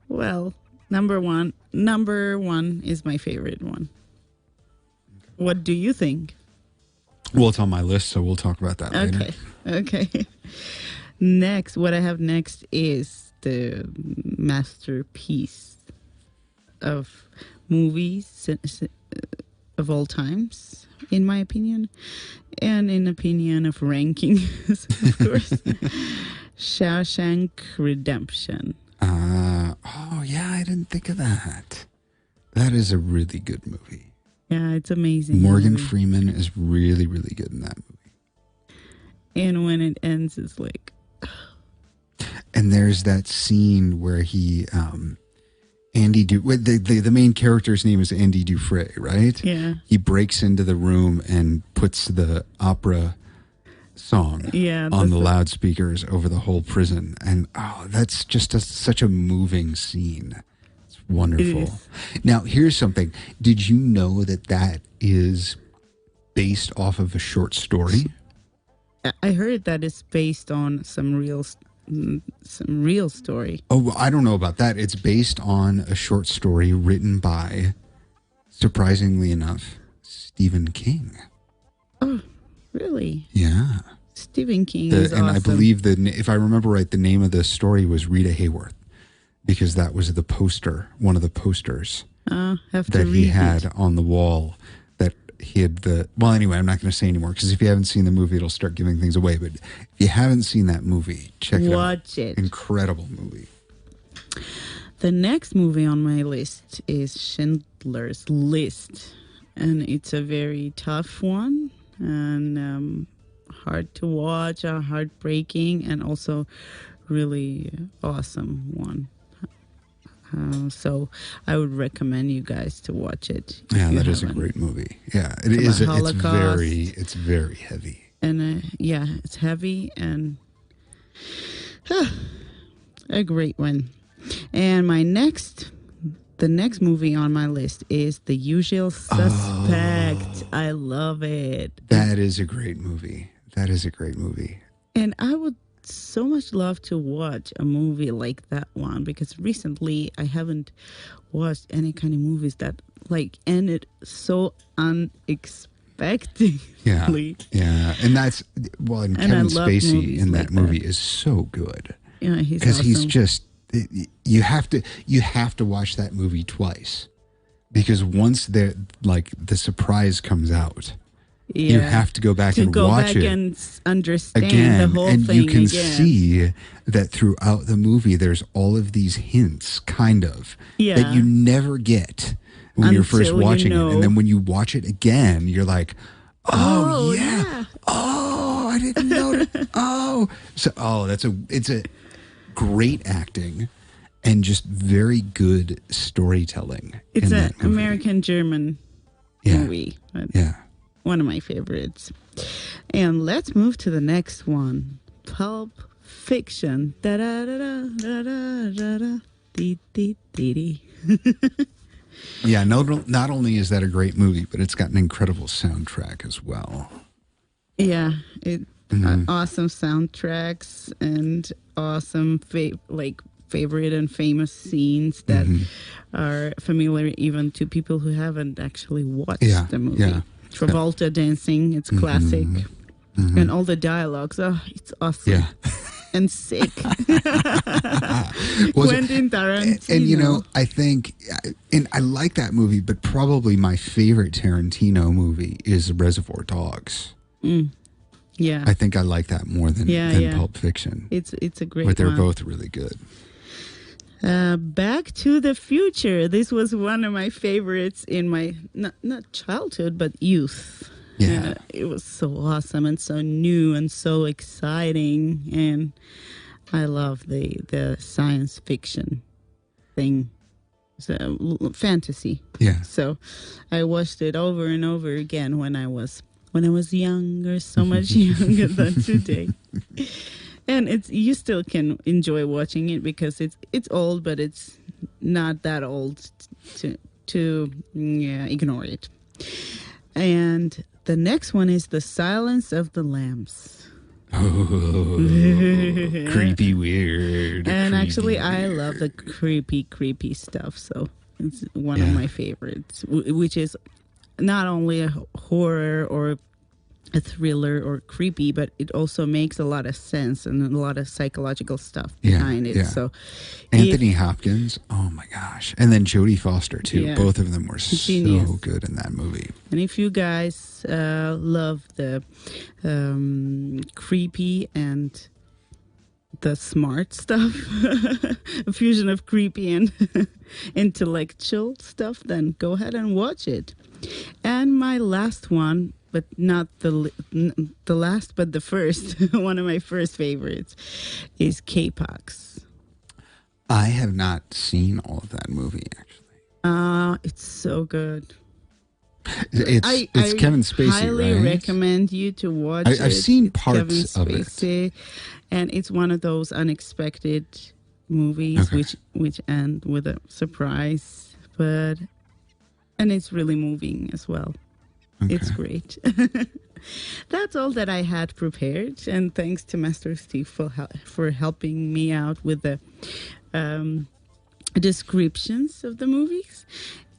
Well, number one is my favorite one. What do you think? Well, it's on my list, so we'll talk about that later. Okay. Next, what I have next is the masterpiece of movies of all times, in my opinion, and in opinion of rankings, of course. Shawshank Redemption. Oh, yeah, I didn't think of that. That is a really good movie. Yeah, it's amazing. Morgan Freeman is really, really good in that movie. And when it ends, it's like... And there's that scene where he, the main character's name is Andy Dufresne, right? Yeah. He breaks into the room and puts the opera song on the loudspeakers over the whole prison. And, that's just such a moving scene. It's wonderful. Now, here's something. Did you know that is based off of a short story? I heard that it's based on some real story. Oh, well, I don't know about that. It's based on a short story written by, surprisingly enough, Stephen King. Oh, really? Yeah. Stephen King is awesome. And I believe if I remember right, the name of the story was Rita Hayworth, because that was the poster, one of the posters that he had on the wall. That he had well, anyway, I'm not going to say anymore, because if you haven't seen the movie, it'll start giving things away. But if you haven't seen that movie, check it out. Watch it. Incredible movie. The next movie on my list is Schindler's List. And it's a very tough one and hard to watch, heartbreaking, and also really awesome one. So I would recommend you guys to watch it. Yeah, that is a great movie. Yeah, it is. It's very heavy. And it's heavy and a great one. And the next movie on my list is The Usual Suspect. I love it. That is a great movie. And I would so much love to watch a movie like that one, because recently I haven't watched any kind of movies that like ended so unexpectedly. Yeah, yeah, and that's and Kevin Spacey in that movie is so good. Yeah, because awesome. he's just you have to watch that movie twice, because once the surprise comes out, you have to go back and watch it and understand again, the whole and thing you can again. see that throughout the movie there's all of these hints, kind of, that you never get when you're first watching it, and then when you watch it again, you're like, oh yeah. Oh, I didn't know that. It's a great acting and just very good storytelling. It's an American-German movie. Yeah. One of my favorites. And let's move to the next one. Pulp Fiction. Da-da-da-da-da-da-da. Dee-dee-dee-dee. Yeah, not only is that a great movie, but it's got an incredible soundtrack as well. Yeah, awesome soundtracks and awesome favorite and famous scenes that are familiar even to people who haven't actually watched the movie. Yeah. Travolta dancing, it's classic. And all the dialogues, it's awesome. Yeah. And sick. Quentin Tarantino. And I think, and I like that movie, but probably my favorite Tarantino movie is Reservoir Dogs. Yeah. I think I like that more than Pulp Fiction. It's a great But they're one. both really good. Back to the Future. This was one of my favorites in my, not childhood, but youth. Yeah. It was so awesome and so new and so exciting. And I love the science fiction thing. So, fantasy. Yeah. So I watched it over and over again when I was younger, so much younger than today. And you still can enjoy watching it because it's old, but it's not that old to ignore it. And the next one is The Silence of the Lambs. Oh, creepy, weird. And creepy, actually, I weird. love the creepy stuff. So it's one of my favorites, which is not only a horror or a thriller or creepy, but it also makes a lot of sense and a lot of psychological stuff behind it. Yeah. So Anthony Hopkins, oh my gosh. And then Jodie Foster too. Yeah. Both of them were Genius. so good in that movie. And if you guys love the creepy and the smart stuff, a fusion of creepy and intellectual stuff, then go ahead and watch it. And my last one, but not the last, but the first, one of my first favorites, is K-Pax. I have not seen all of that movie, actually. It's so good. It's Kevin Spacey, I highly right? recommend you to watch it. I've seen It's parts Kevin of it. Spacey, and it's one of those unexpected movies which end with a surprise, and it's really moving as well. Okay. It's great. That's all that I had prepared, and thanks to Master Steve for helping me out with the descriptions of the movies.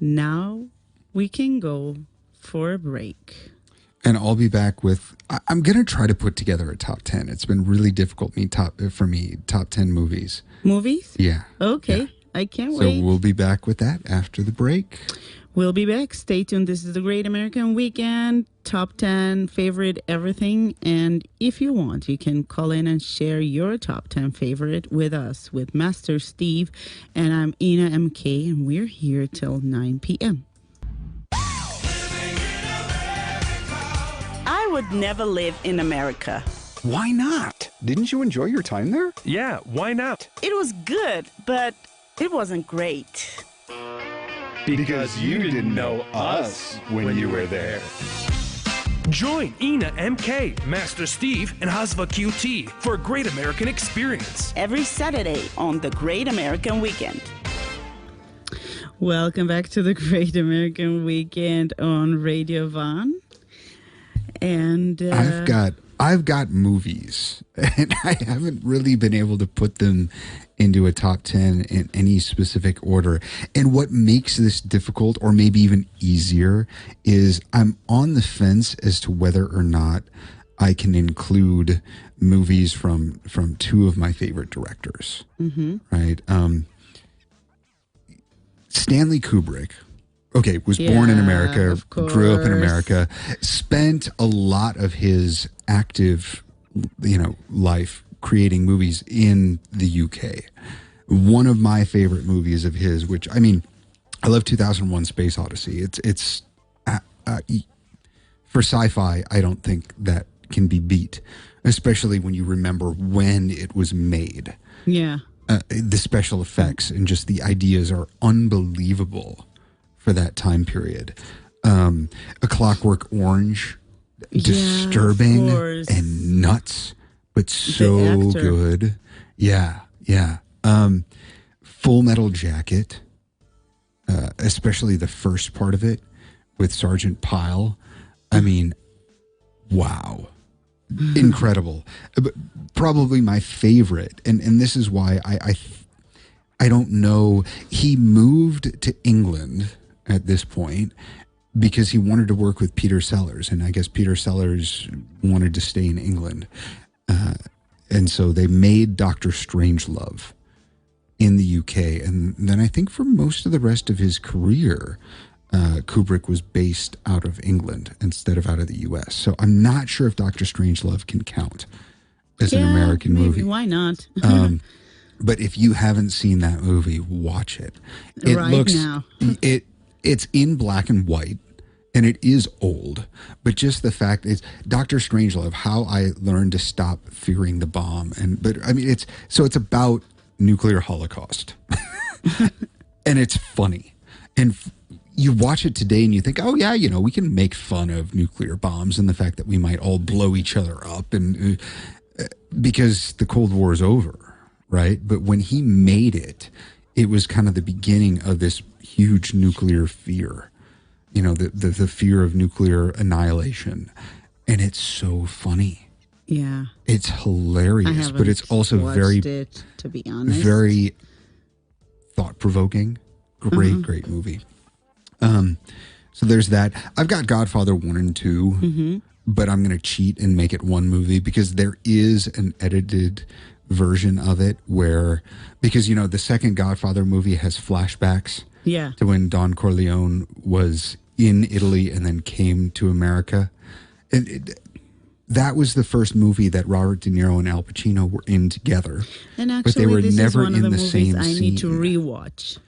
Now we can go for a break. And I'll be back with, I'm going to try to put together a top 10. It's been really difficult for me, top 10 movies. Movies? Yeah. Okay. Yeah. I can't So wait. we'll be back with that after the break. We'll be back. Stay tuned. This is the Great American Weekend, top 10 favorite everything. And if you want, you can call in and share your top 10 favorite with us, with Master Steve. And I'm Ina MK, and we're here till 9 p.m. I would never live in America. Why not? Didn't you enjoy your time there? Yeah, why not? It was good, but it wasn't great. Because you didn't know us when you were there. Join Ina MK, Master Steve, and Hasva QT for a great American experience. Every Saturday on the Great American Weekend. Welcome back to the Great American Weekend on Radio Van. And I've got movies, and I haven't really been able to put them into a top 10 in any specific order. And what makes this difficult, or maybe even easier, is I'm on the fence as to whether or not I can include movies from two of my favorite directors. Mm-hmm. Right? Stanley Kubrick. Okay, was born in America, grew up in America, spent a lot of his active, life creating movies in the UK. One of my favorite movies of his, which, I love 2001: Space Odyssey. It's for sci-fi, I don't think that can be beat, especially when you remember when it was made. Yeah. The special effects and just the ideas are unbelievable for that time period. A Clockwork Orange, disturbing and nuts, but so good. Yeah. Full Metal Jacket, especially the first part of it with Sergeant Pyle. Wow. Incredible. But probably my favorite, and this is why I don't know. He moved to England at this point because he wanted to work with Peter Sellers, and I guess Peter Sellers wanted to stay in England, and so they made Dr. Strangelove in the UK, and then I think for most of the rest of his career, Kubrick was based out of England instead of out of the US. So I'm not sure if Dr. Strangelove can count as an American movie. Why not? But if you haven't seen that movie, watch it. It looks now. It's in black and white, and it is old. But just the fact is, Dr. Strangelove, how I learned to stop fearing the bomb, it's about nuclear holocaust, and it's funny, and you watch it today and you think, oh yeah, we can make fun of nuclear bombs and the fact that we might all blow each other up, and because the Cold War is over. Right. But when he made it, it was kind of the beginning of this huge nuclear fear, the fear of nuclear annihilation. And it's so funny. Yeah. It's hilarious, but it's also to be honest, very thought provoking. Great movie. So there's that. I've got Godfather 1 and 2, but I'm going to cheat and make it one movie because there is an edited version of it because the second Godfather movie has flashbacks to when Don Corleone was in Italy and then came to America, and that was the first movie that Robert De Niro and Al Pacino were in together, and actually but they were this never is one in of the movies same I scene. need to rewatch.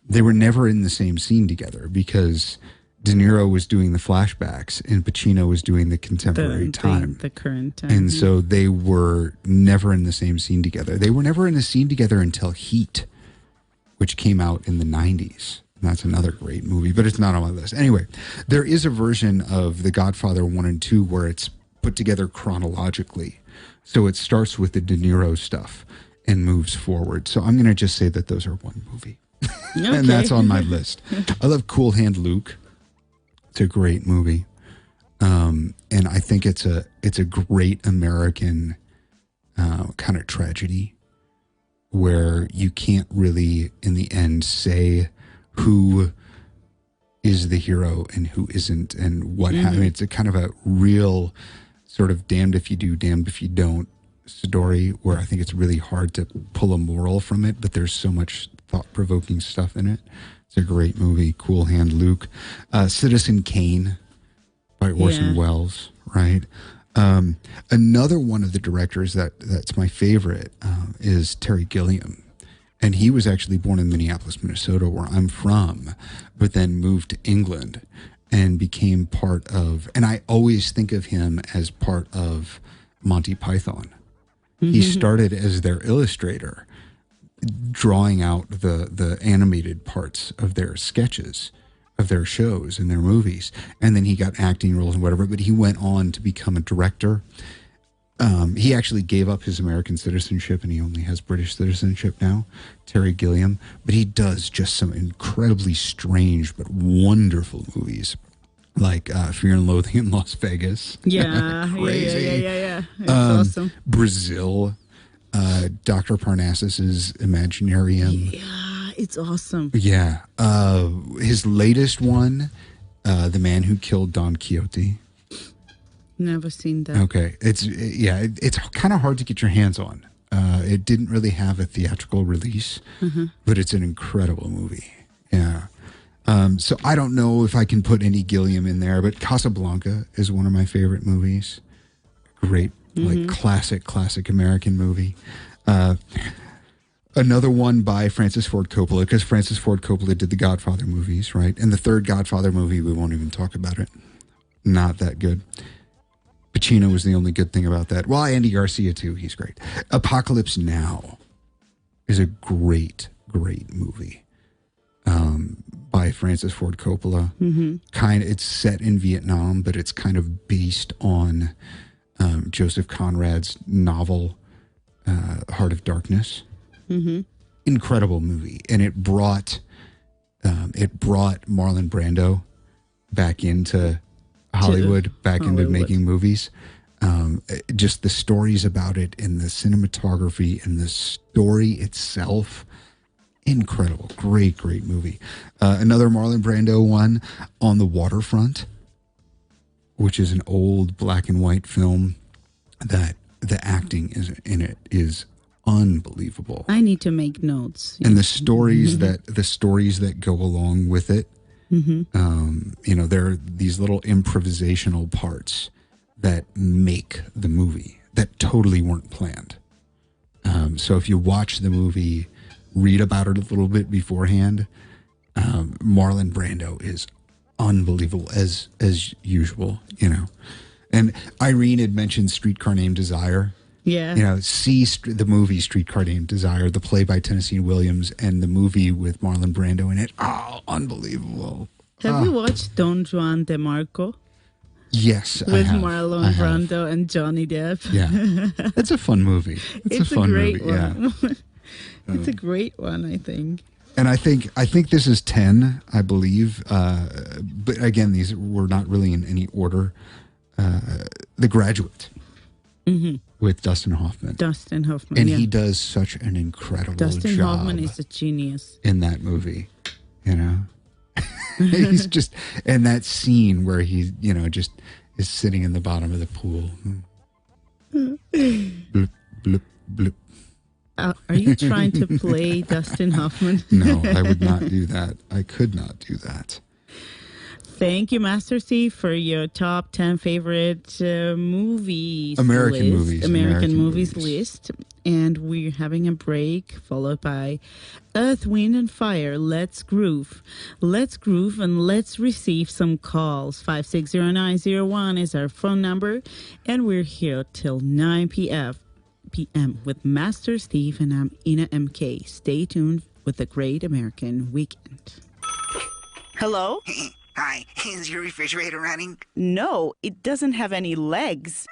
They were never in the same scene together because De Niro was doing the flashbacks and Pacino was doing the contemporary time. The current time. And so they were never in the same scene together. They were never in a scene together until Heat, which came out in the 90s. And that's another great movie, but it's not on my list. Anyway, there is a version of The Godfather 1 and 2 where it's put together chronologically. So it starts with the De Niro stuff and moves forward. So I'm going to just say that those are one movie. And that's on my list. I love Cool Hand Luke. It's a great movie, and I think it's a great American kind of tragedy where you can't really, in the end, say who is the hero and who isn't, and what happened. It's a kind of a real sort of damned if you do, damned if you don't story where I think it's really hard to pull a moral from it, but there's so much thought-provoking stuff in it. It's a great movie, Cool Hand Luke. Citizen Kane by Orson Welles, right? Another one of the directors that's my favorite is Terry Gilliam. And he was actually born in Minneapolis, Minnesota, where I'm from, but then moved to England and became part of, and I always think of him as part of Monty Python. He started as their illustrator, drawing out the animated parts of their sketches, of their shows and their movies. And then he got acting roles and whatever, but he went on to become a director. He actually gave up his American citizenship and he only has British citizenship now, Terry Gilliam. But he does just some incredibly strange but wonderful movies. like Fear and Loathing in Las Vegas. Yeah, Crazy. yeah. It's awesome. Brazil, Dr. Parnassus's Imaginarium. Yeah, it's awesome. Yeah. His latest one, The Man Who Killed Don Quixote. Never seen that. Okay. It's kind of hard to get your hands on. It didn't really have a theatrical release, but it's an incredible movie. Yeah. So I don't know if I can put any Gilliam in there, but Casablanca is one of my favorite movies. Great, like classic American movie. Another one by Francis Ford Coppola, because Francis Ford Coppola did the Godfather movies, right? And the third Godfather movie, we won't even talk about it. Not that good. Pacino was the only good thing about that. Well, Andy Garcia, too. He's great. Apocalypse Now is a great movie by Francis Ford Coppola. It's set in Vietnam, but it's kind of based on Joseph Conrad's novel, Heart of Darkness. Incredible movie. And it brought Marlon Brando back into Hollywood, into making movies. Just the stories about it and the cinematography and the story itself, incredible. Great movie. Another Marlon Brando one, On the Waterfront, which is an old black and white film that the acting in it is unbelievable. I need to make notes. And the stories that go along with it. There are these little improvisational parts that make the movie that totally weren't planned. So if you watch the movie, read about it a little bit beforehand, Marlon Brando is unbelievable as usual, And Irene had mentioned Streetcar Named Desire. Yeah. See the movie Streetcar Named Desire, the play by Tennessee Williams, and the movie with Marlon Brando in it. Oh, unbelievable. Have you watched Don Juan de Marco? Yes, with Marlon Brando and Johnny Depp. Yeah. It's a fun movie. It's a fun great movie. one. Yeah. It's a great one, I think. And I think this is 10, I believe. But again, these were not really in any order. The Graduate. With Dustin Hoffman. And he does such an incredible job. Dustin Hoffman is a genius. In that movie, He's just, and that scene where he, just is sitting in the bottom of the pool. Bloop, bloop, bloop. Are you trying to play Dustin Hoffman? No, I would not do that. I could not do that. Thank you, Master Steve, for your top 10 favorite movies. American movies list. And we're having a break, followed by Earth, Wind, and Fire. Let's groove. Let's groove and let's receive some calls. 560-901 is our phone number. And we're here till 9 p.m. with Master Steve, and I'm Ina MK. Stay tuned with the Great American Weekend. Hello? Hi, is your refrigerator running? No, it doesn't have any legs.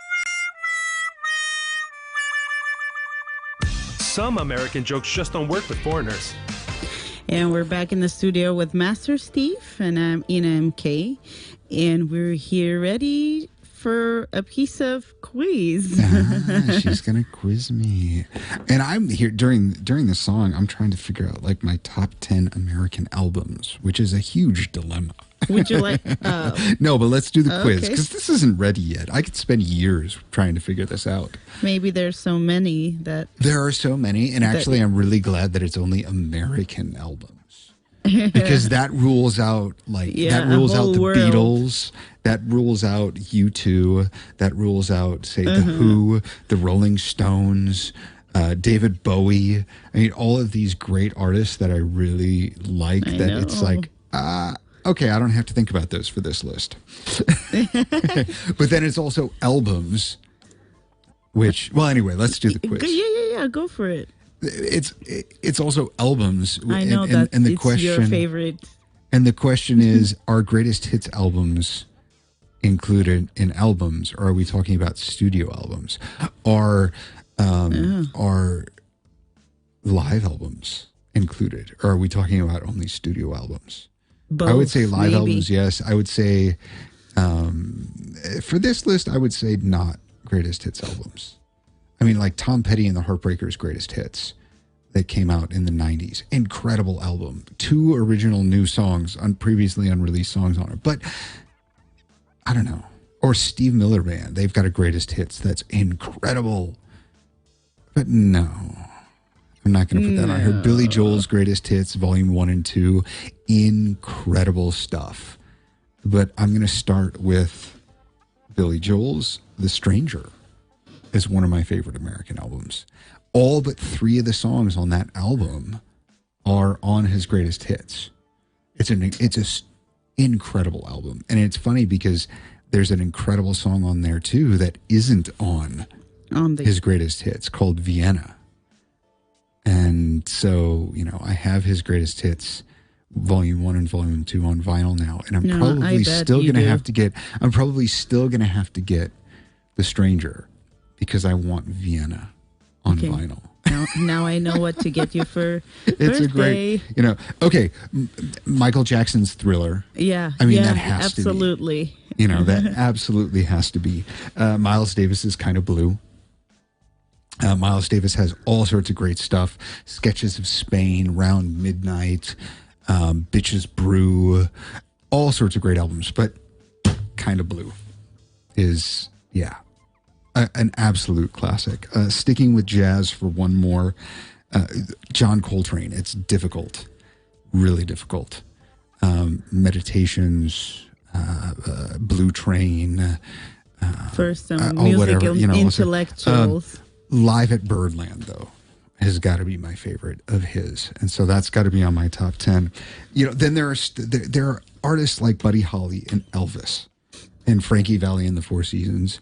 Some American jokes just don't work with foreigners. And we're back in the studio with Master Steve, and I'm Ina MK. And we're here ready for a piece of quiz. She's going to quiz me. And I'm here during the song, I'm trying to figure out like my top 10 American albums, which is a huge dilemma. Would you like... No, but let's do the quiz, okay. because this isn't ready yet. I could spend years trying to figure this out. Maybe there's so many that... There are so many, and actually I'm really glad that it's only American albums. Because that rules out, that rules out the world. Beatles, that rules out U2, that rules out, say, The Who, the Rolling Stones, David Bowie. I mean, all of these great artists that I really like, it's like... okay, I don't have to think about those for this list. But then it's also albums, which, well, anyway, let's do the quiz. Yeah, go for it. It's also albums. I know and the it's question, your favorite. And the question is, are greatest hits albums included in albums, or are we talking about studio albums? Are live albums included, or are we talking about only studio albums? Both, I would say live maybe. albums, yes. I would say, for this list, I would say not greatest hits albums. I mean, like Tom Petty and the Heartbreakers' greatest hits that came out in the 90s. Incredible album. 2 original new songs on previously unreleased songs on it. But I don't know. Or Steve Miller Band. They've got a greatest hits that's incredible. But no. I'm not going to put that on here. Billy Joel's greatest hits, volume 1 and 2. Incredible stuff. But I'm going to start with Billy Joel's The Stranger is one of my favorite American albums. All but 3 of the songs on that album are on his greatest hits. It's an incredible album. And it's funny because there's an incredible song on there too that isn't on his greatest hits called Vienna. And so, you know, I have his greatest hits volume 1 and volume 2 on vinyl now. And I'm probably still going to have to get The Stranger because I want Vienna on vinyl. Now I know what to get you for It's birthday. a great, you know, okay, Michael Jackson's Thriller. Yeah. I mean, that has absolutely. to be. You know, that absolutely has to be. Miles Davis is Kind of Blue. Miles Davis has all sorts of great stuff. Sketches of Spain, Round Midnight, Bitches Brew, all sorts of great albums. But Kind of Blue is, an absolute classic. Sticking with jazz for one more, John Coltrane. It's difficult, really difficult. Meditations, Blue Train. First, some musical intellectuals. Live at Birdland, though, has got to be my favorite of his, and so that's got to be on my top 10. You know, then there are artists like Buddy Holly and Elvis, and Frankie Valli and the Four Seasons,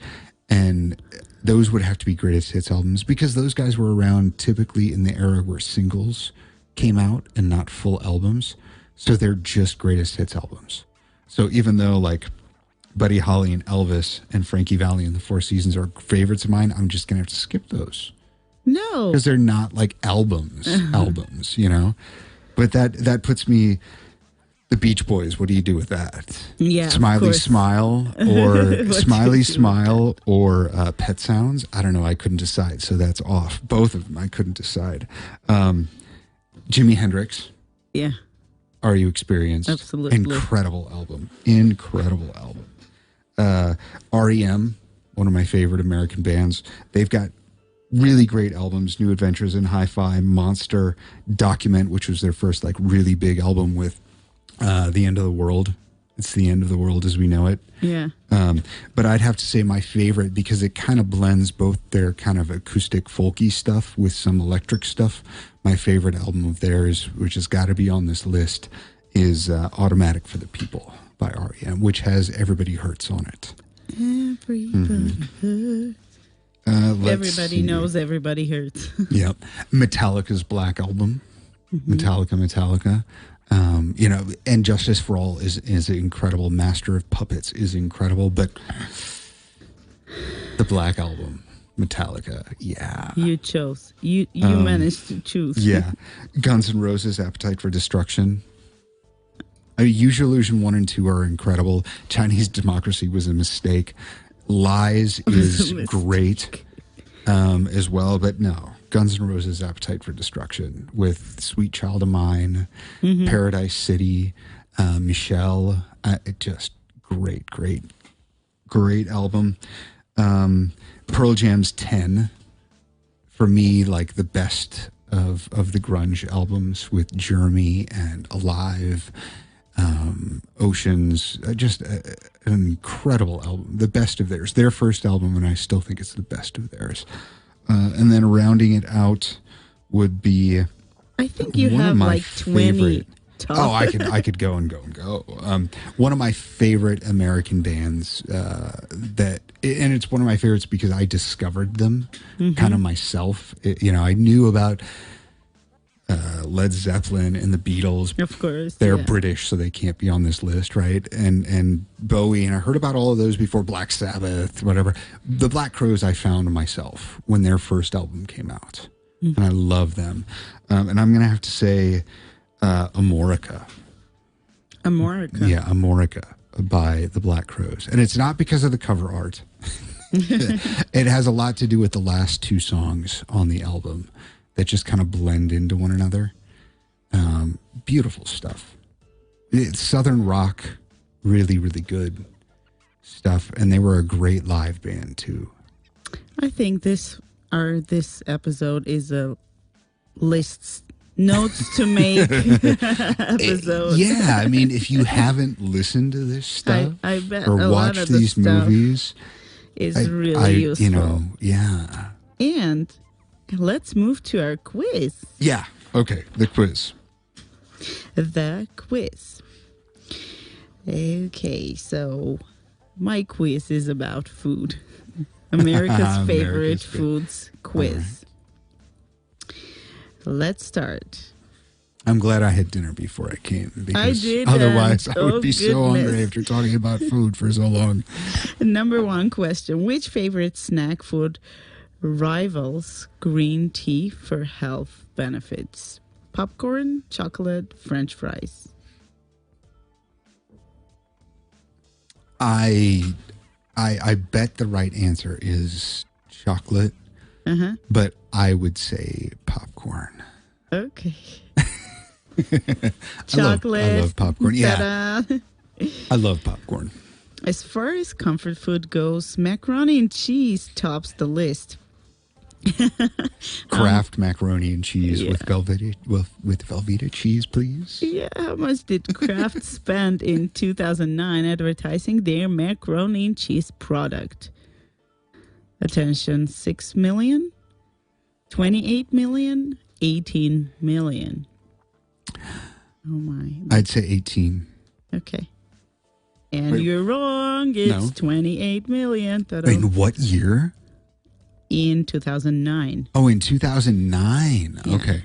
and those would have to be greatest hits albums because those guys were around typically in the era where singles came out and not full albums, so they're just greatest hits albums. So even though like Buddy Holly and Elvis and Frankie Valli and the Four Seasons are favorites of mine, I'm just going to have to skip those. No. Because they're not like albums, you know? But that puts me, the Beach Boys, what do you do with that? Yeah, Smiley Smile or Smiley Smile or Pet Sounds? I don't know. I couldn't decide. So that's off. Both of them, I couldn't decide. Jimi Hendrix. Yeah. Are You Experienced? Absolutely. Incredible album. REM, one of my favorite American bands. They've got really great albums. New Adventures in Hi-Fi, Monster, Document, which was their first like really big album with The End of the World. It's the end of the world as we know it. Yeah. But I'd have to say my favorite because it kind of blends both their kind of acoustic folky stuff with some electric stuff. My favorite album of theirs, which has got to be on this list, is Automatic for the People by REM, which has Everybody Hurts on it. Everybody hurts. Everybody knows Everybody Hurts. Yep. Metallica's Black Album. Metallica. You know, and Justice for All is incredible. Master of Puppets is incredible, but the Black Album, Metallica, You chose. You managed to choose. Yeah. Guns N' Roses, Appetite for Destruction. I mean, Use Your Illusion 1 and 2 are incredible. Chinese Democracy was a mistake. Lies is great as well, but no. Guns N' Roses' Appetite for Destruction with Sweet Child of Mine, Paradise City, Michelle. Just great album. Pearl Jam's 10, for me, like the best of the grunge albums with Jeremy and Alive, Oceans, just an incredible album, the best of theirs. Their first album, and I still think it's the best of theirs. And then rounding it out would be, I think you have like 20. I could go and go. One of my favorite American bands and it's one of my favorites because I discovered them kind of myself. I knew about Led Zeppelin and the Beatles. Of course. They're British, so they can't be on this list, right? And Bowie, and I heard about all of those before, Black Sabbath, whatever. The Black Crowes I found myself when their first album came out. And I love them. And I'm going to have to say Amorica. Amorica. Yeah, Amorica by the Black Crowes. And it's not because of the cover art. It has a lot to do with the last two songs on the album that just kind of blend into one another. Beautiful stuff. It's Southern rock, really, really good stuff. And they were a great live band, too. I think this episode is a notes to make episode. Yeah, I mean, if you haven't listened to this stuff I bet or a lot watched of these the stuff movies, is really useful. You know, yeah. And let's move to our quiz. Yeah. Okay, the quiz. The quiz. Okay, so my quiz is about food. America's favorite foods quiz. Right. Let's start. I'm glad I had dinner before I came, because I did, otherwise I would be goodness. so hungry after talking about food for so long. Number one question. Which favorite snack food rivals green tea for health benefits? Popcorn, chocolate, French fries. I bet the right answer is chocolate, but I would say popcorn. Okay. Chocolate. I love popcorn. Yeah. I love popcorn. As far as comfort food goes, macaroni and cheese tops the list. Kraft macaroni and cheese with Velveeta cheese, please. Yeah, how much did Kraft spend in 2009 advertising their macaroni and cheese product? Attention, 6 million, 28 million, 18 million. Oh my. I'd say 18. Okay. And Wait, you're wrong. It's 28 million. Ta-da. In what year? In 2009. Oh, in 2009. Yeah. Okay.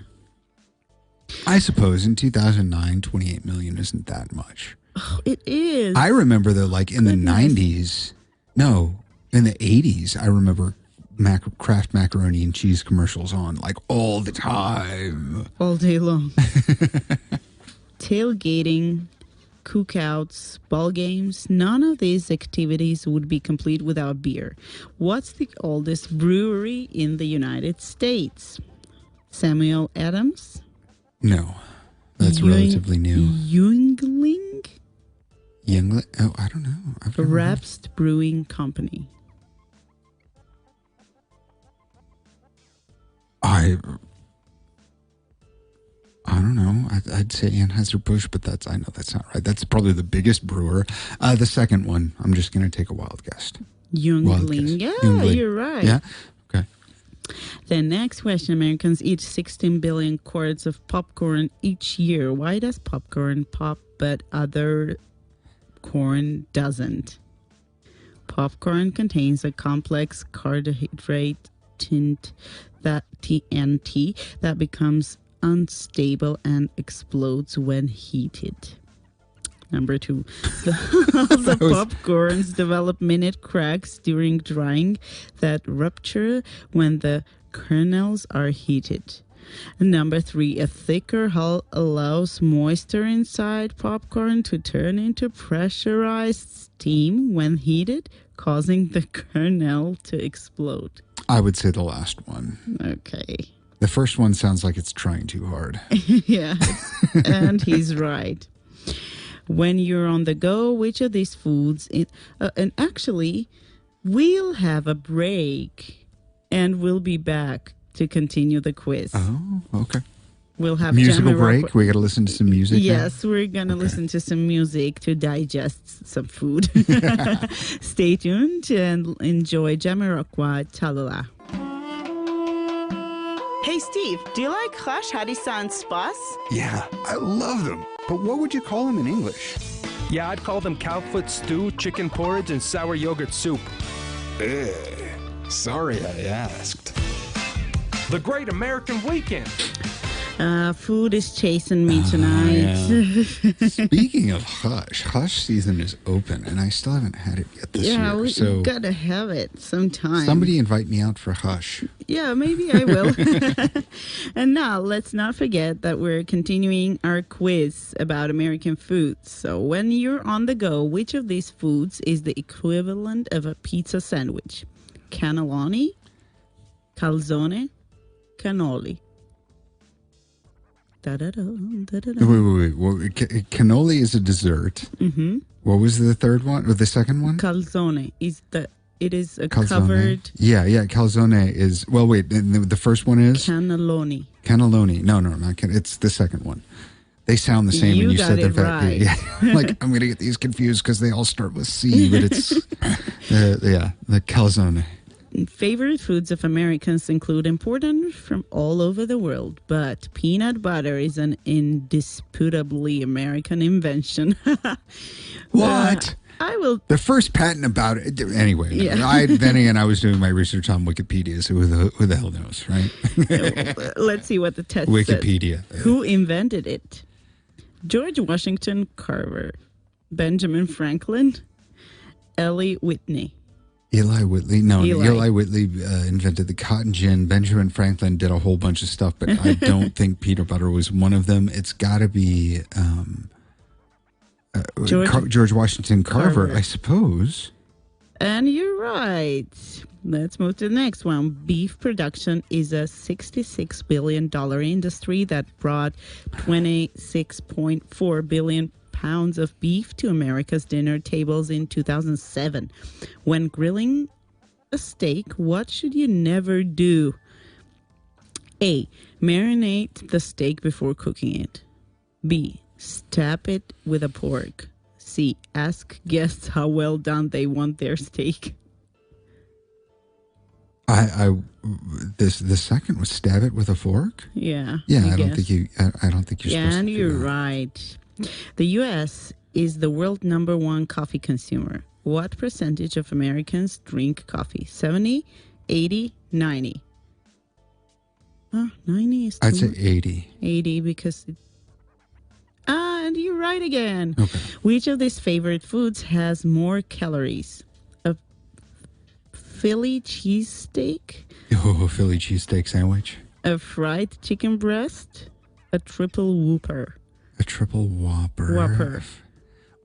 I suppose in 2009, 28 million isn't that much. Oh, it is. I remember though, like in the 90s, in the 80s, I remember Kraft macaroni and cheese commercials on like all the time. All day long. Tailgating, cookouts, ball games, none of these activities would be complete without beer. What's the oldest brewery in the United States? Samuel Adams? No, that's relatively new. Yuengling? Yuengling? Oh, I don't know. Rapst Brewing Company. I don't know. I'd say Anheuser-Busch, but I know that's not right. That's probably the biggest brewer. The second one, I'm just going to take a wild guess. Yuengling. Yeah, Yuengling. You're right. Yeah? Okay. The next question. Americans eat 16 billion quarts of popcorn each year. Why does popcorn pop but other corn doesn't? Popcorn contains a complex carbohydrate TNT that becomes unstable and explodes when heated. Number 2, the popcorns develop minute cracks during drying that rupture when the kernels are heated. Number 3, a thicker hull allows moisture inside popcorn to turn into pressurized steam when heated, causing the kernel to explode. I would say the last one. Okay. The first one sounds like it's trying too hard. Yeah, and he's right. When you're on the go, which of these foods... and actually, we'll have a break, and we'll be back to continue the quiz. Oh, okay. We'll have musical break. We got to listen to some music. Yes, we're gonna listen to some music to digest some food. Stay tuned and enjoy Jamiroquai Talala. Hey Steve, do you like Hush Harissa and Spas? Yeah, I love them. But what would you call them in English? Yeah, I'd call them cowfoot stew, chicken porridge, and sour yogurt soup. Sorry I asked. The Great American Weekend. Food is chasing me tonight. Speaking of Hush season is open, and I still haven't had it yet this year. We So gotta have it sometime. somebody invite me out for Hush. Yeah, maybe I will. And now, let's not forget that we're continuing our quiz about American foods. So when you're on the go, which of these foods is the equivalent of a pizza sandwich? Cannelloni, calzone, cannoli. Da-da-da, da-da-da. Wait. Well, cannoli is a dessert. Mm-hmm. What was the third one or the second one? Calzone is it is a Calzone. covered Yeah. Calzone is. Well, wait. The first one is cannelloni. cannelloni. No, not can. It's the second one. They sound the same You when you got said it them. right. Yeah. Like I'm gonna get these confused because they all start with C, but it's the calzone. Favorite foods of Americans include imported from all over the world, but peanut butter is an indisputably American invention. What? I will. The first patent about it. Anyway, Yeah. then again, I was doing my research on Wikipedia, so who the hell knows, right? Let's see what the test says. Wikipedia. Who invented it? George Washington Carver, Benjamin Franklin, Eli Whitney. Eli Whitney. No, Eli. Eli Whitney invented the cotton gin. Benjamin Franklin did a whole bunch of stuff, but I don't think peanut butter was one of them. It's got to be George Washington Carver, I suppose. And you're right. Let's move to the next one. Beef production is a $66 billion industry that brought 26.4 billion pounds of beef to America's dinner tables in 2007. When grilling a steak, what should you never do? A. Marinate the steak before cooking it. B. Stab it with a fork. C. Ask guests how well done they want their steak. The second was stab it with a fork. Yeah. I don't think you're supposed to And do you're that. right. The U.S. is the world #1 coffee consumer. What percentage of Americans drink coffee? 70, 80, 90? 90 is I'd too say 80. 80 because and you're right again. Okay. Which of these favorite foods has more calories? A Philly cheesesteak, Oh, Philly cheesesteak sandwich. a fried chicken breast, a triple whopper. A triple whopper. Whopper.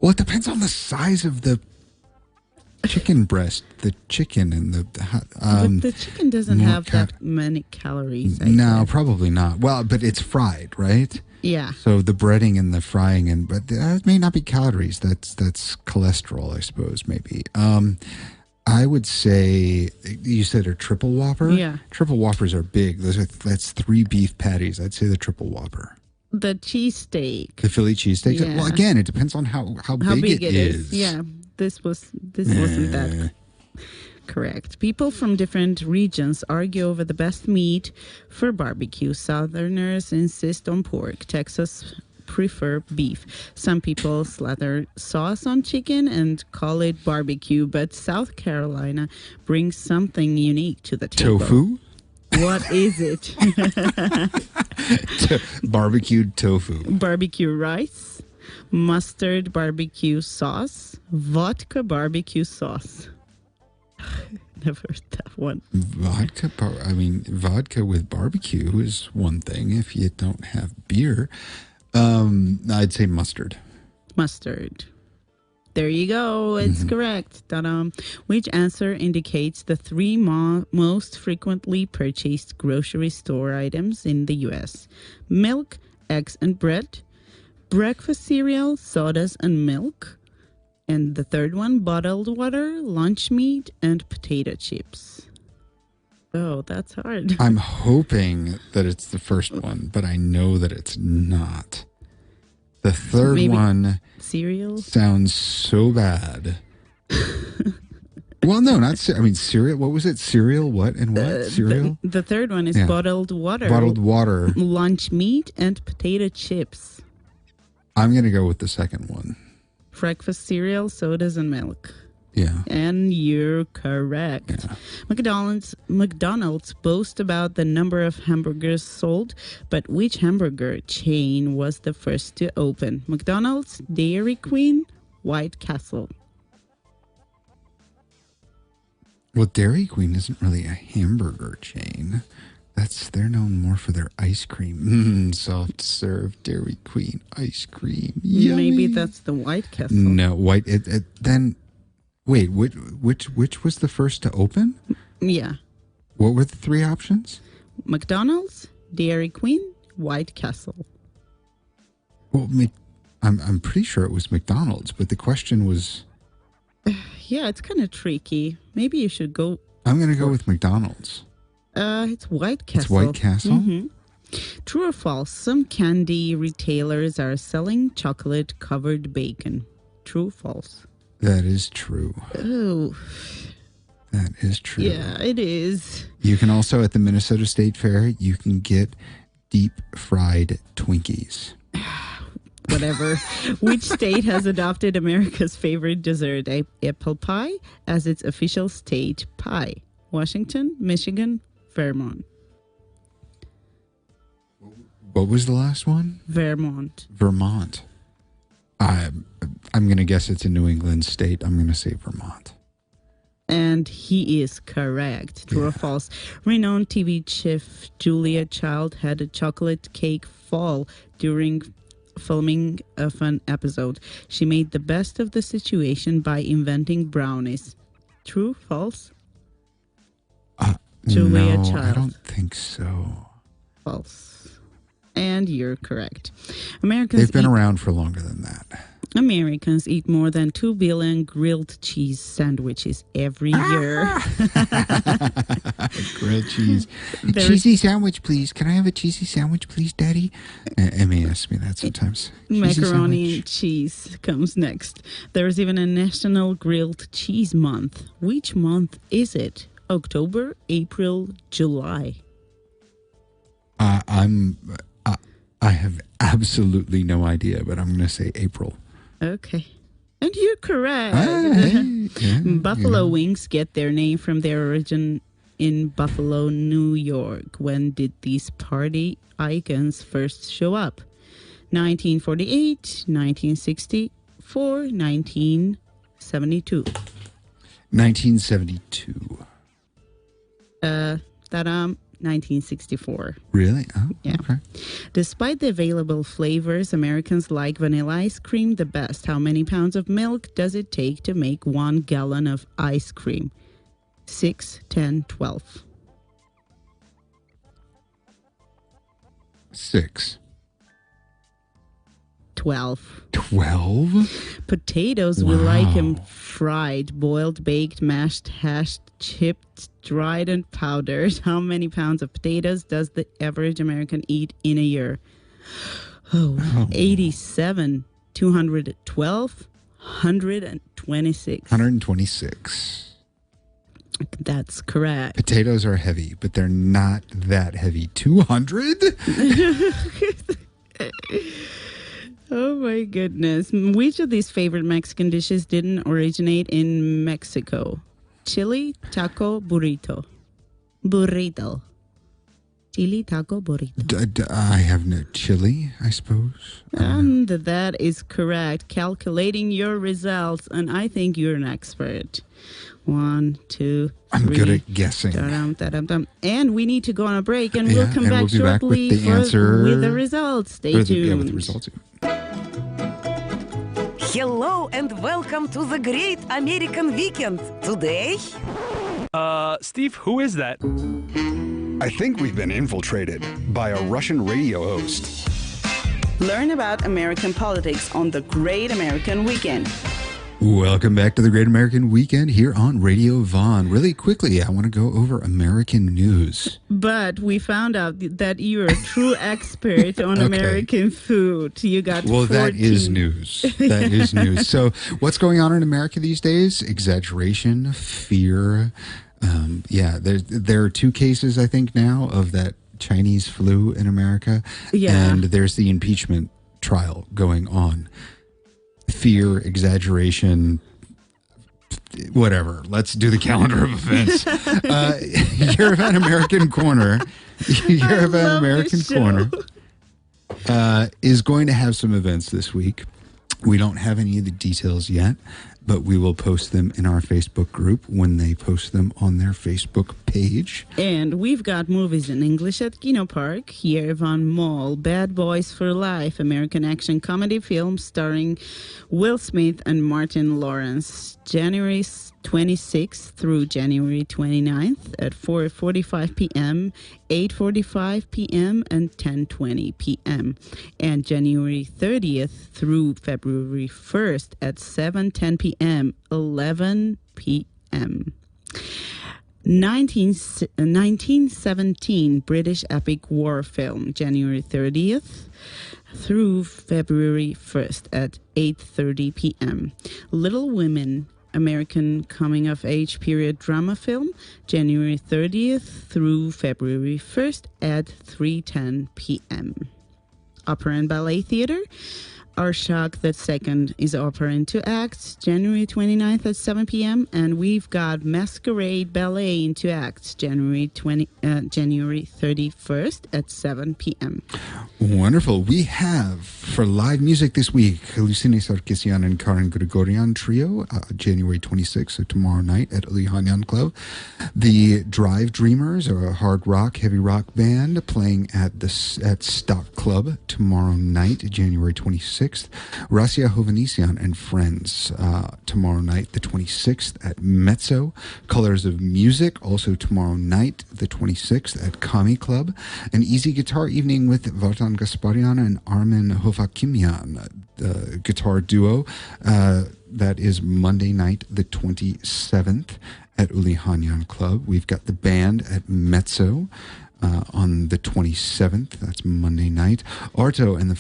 Well, it depends on the size of the chicken breast, the chicken and the But the chicken doesn't more have that many calories. I no, guess. probably not. Well, but it's fried, right? Yeah. So the breading and the frying, but that may not be calories. That's cholesterol, I suppose. Maybe. I would say you said a triple whopper. Yeah. Triple whoppers are big. That's 3 beef patties. I'd say the triple whopper. The cheesesteak. The Philly cheesesteak. Yeah. Well, again, it depends on how big it is. Yeah. This wasn't that correct. People from different regions argue over the best meat for barbecue. Southerners insist on pork. Texas prefer beef. Some people slather sauce on chicken and call it barbecue, but South Carolina brings something unique to the table. Tofu? What is it? Barbecued tofu. Barbecue rice, mustard barbecue sauce, vodka barbecue sauce. Never heard that one. Vodka with barbecue is one thing if you don't have beer. I'd say mustard. Mustard. There you go. It's correct. Ta-da. Which answer indicates the 3 most frequently purchased grocery store items in the U.S.? Milk, eggs and bread, breakfast cereal, sodas and milk, and the third one, bottled water, lunch meat, and potato chips. Oh, that's hard. I'm hoping that it's the first one, but I know that it's not. The third Maybe one cereal sounds so bad. Well, no, not cereal. What was it? Cereal? What and what? Cereal? The third one is bottled water. Bottled water. Lunch meat and potato chips. I'm going to go with the second one. Breakfast cereal, sodas, and milk. Yeah. And you're correct. Yeah. McDonald's boast about the number of hamburgers sold, but which hamburger chain was the first to open? McDonald's, Dairy Queen, White Castle. Well, Dairy Queen isn't really a hamburger chain. They're known more for their ice cream. Soft serve Dairy Queen ice cream. Yummy. Maybe that's the White Castle. No, then wait, which was the first to open? Yeah. What were the three options? McDonald's, Dairy Queen, White Castle. Well, I'm pretty sure it was McDonald's, but the question was. Yeah, it's kind of tricky. Maybe you should go. I'm going to go with McDonald's. It's White Castle. It's White Castle? Mm-hmm. True or false? Some candy retailers are selling chocolate-covered bacon. True or false? That is true. Oh. That is true. Yeah, it is. You can also, at the Minnesota State Fair, you can get deep-fried Twinkies. Whatever. Which state has adopted America's favorite dessert, apple pie, as its official state pie? Washington, Michigan, Vermont. What was the last one? Vermont. I'm going to guess it's a New England state. I'm going to say Vermont. And he is correct. True or false? Renowned TV chef Julia Child had a chocolate cake fall during filming of an episode. She made the best of the situation by inventing brownies. True, false? Julia no, Child. I don't think so. False. And you're correct. Americans They've been around for longer than that. Americans eat more than 2 billion grilled cheese sandwiches every year. Grilled cheese. Cheesy sandwich, please. Can I have a cheesy sandwich, please, Daddy? Emmy asks me that sometimes. Macaroni and cheese comes next. There's even a National Grilled Cheese Month. Which month is it? October, April, July? I have absolutely no idea, but I'm going to say April. Okay. And you're correct. Buffalo wings get their name from their origin in Buffalo, New York. When did these party icons first show up? 1948, 1964, 1972. 1972. 1964. Really? Oh, yeah. Okay. Despite the available flavors, Americans like vanilla ice cream the best. How many pounds of milk does it take to make 1 gallon of ice cream? 6, 10, 12. 6. 12. 12? Potatoes, we like them fried, boiled, baked, mashed, hashed, chipped, dried, and powdered. How many pounds of potatoes does the average American eat in a year? 87, 212, 126. 126. That's correct. Potatoes are heavy, but they're not that heavy. 200? Oh my goodness. Which of these favorite Mexican dishes didn't originate in Mexico? Chili, taco, burrito. Burrito. Chili, taco, burrito. I have no chili, I suppose. And that is correct. Calculating your results, and I think you're an expert. 1, 2, 3. I'm good at guessing. Da-dum. And we need to go on a break, and we'll come back shortly with the answer. with the results. Stay tuned. Yeah, with the results. Hello and welcome to the Great American Weekend. Today... Steve, who is that? I think we've been infiltrated by a Russian radio host. Learn about American politics on the Great American Weekend. Welcome back to the Great American Weekend here on Radio Vaughn. Really quickly, I want to go over American news. But we found out that you're a true expert on American food. You got 14. That is news. That is news. So what's going on in America these days? Exaggeration, fear. There are 2 cases, I think, now of that Chinese flu in America. Yeah. And there's the impeachment trial going on. Fear, exaggeration, whatever. Let's do the calendar of events. Yerevan American Corner. Yerevan American Corner is going to have some events this week. We don't have any of the details yet, but we will post them in our Facebook group when they post them on their Facebook page. And we've got movies in English at Kino Park, Yerevan Mall, Bad Boys for Life, American action comedy film starring Will Smith and Martin Lawrence, January 26th through January 29th at 4:45 p.m., 8:45 p.m., and 10:20 p.m. And January 30th through February 1st at 7:10 p.m., 11 p.m. 1917 British epic war film, January 30th through February 1st at 8:30 p.m. Little Women, American coming-of-age period drama film, January 30th through February 1st at 3:10 p.m. Opera and Ballet Theater, Arshak II is opera in 2 acts, January 29th at 7 p.m. And we've got Masquerade Ballet in 2 acts, January 31st at 7 p.m. Wonderful. We have, for live music this week, Lucine Sarkisian and Karen Grigorian Trio, January 26th, so tomorrow night at Uli Hanyan Club. The Drive Dreamers, a hard rock, heavy rock band, playing at Stock Club tomorrow night, January 26th. Rasia Hovhannisyan and Friends, tomorrow night, the 26th, at Mezzo. Colors of Music, also tomorrow night, the 26th, at Kami Club. An easy guitar evening with Vartan Gasparian and Armin Hovakimian, the guitar duo. That is Monday night, the 27th, at Uli Hanyan Club. We've got the band at Mezzo on the 27th. That's Monday night. Arto and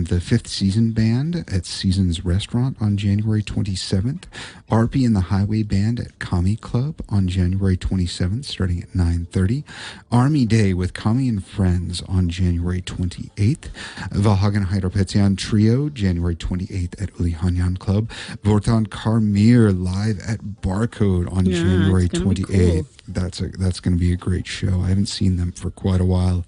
the Fifth Season Band at Seasons Restaurant on January 27th. Arpi and the Highway Band at Kami Club on January 27th, starting at 9:30. Army Day with Kami and Friends on January 28th. Valhagen Hydropetian Trio, January 28th at Uli Hanyan Club. Vortan Karmir live at Barcode on January 28th. That's going to be a great show. I haven't seen them for quite a while.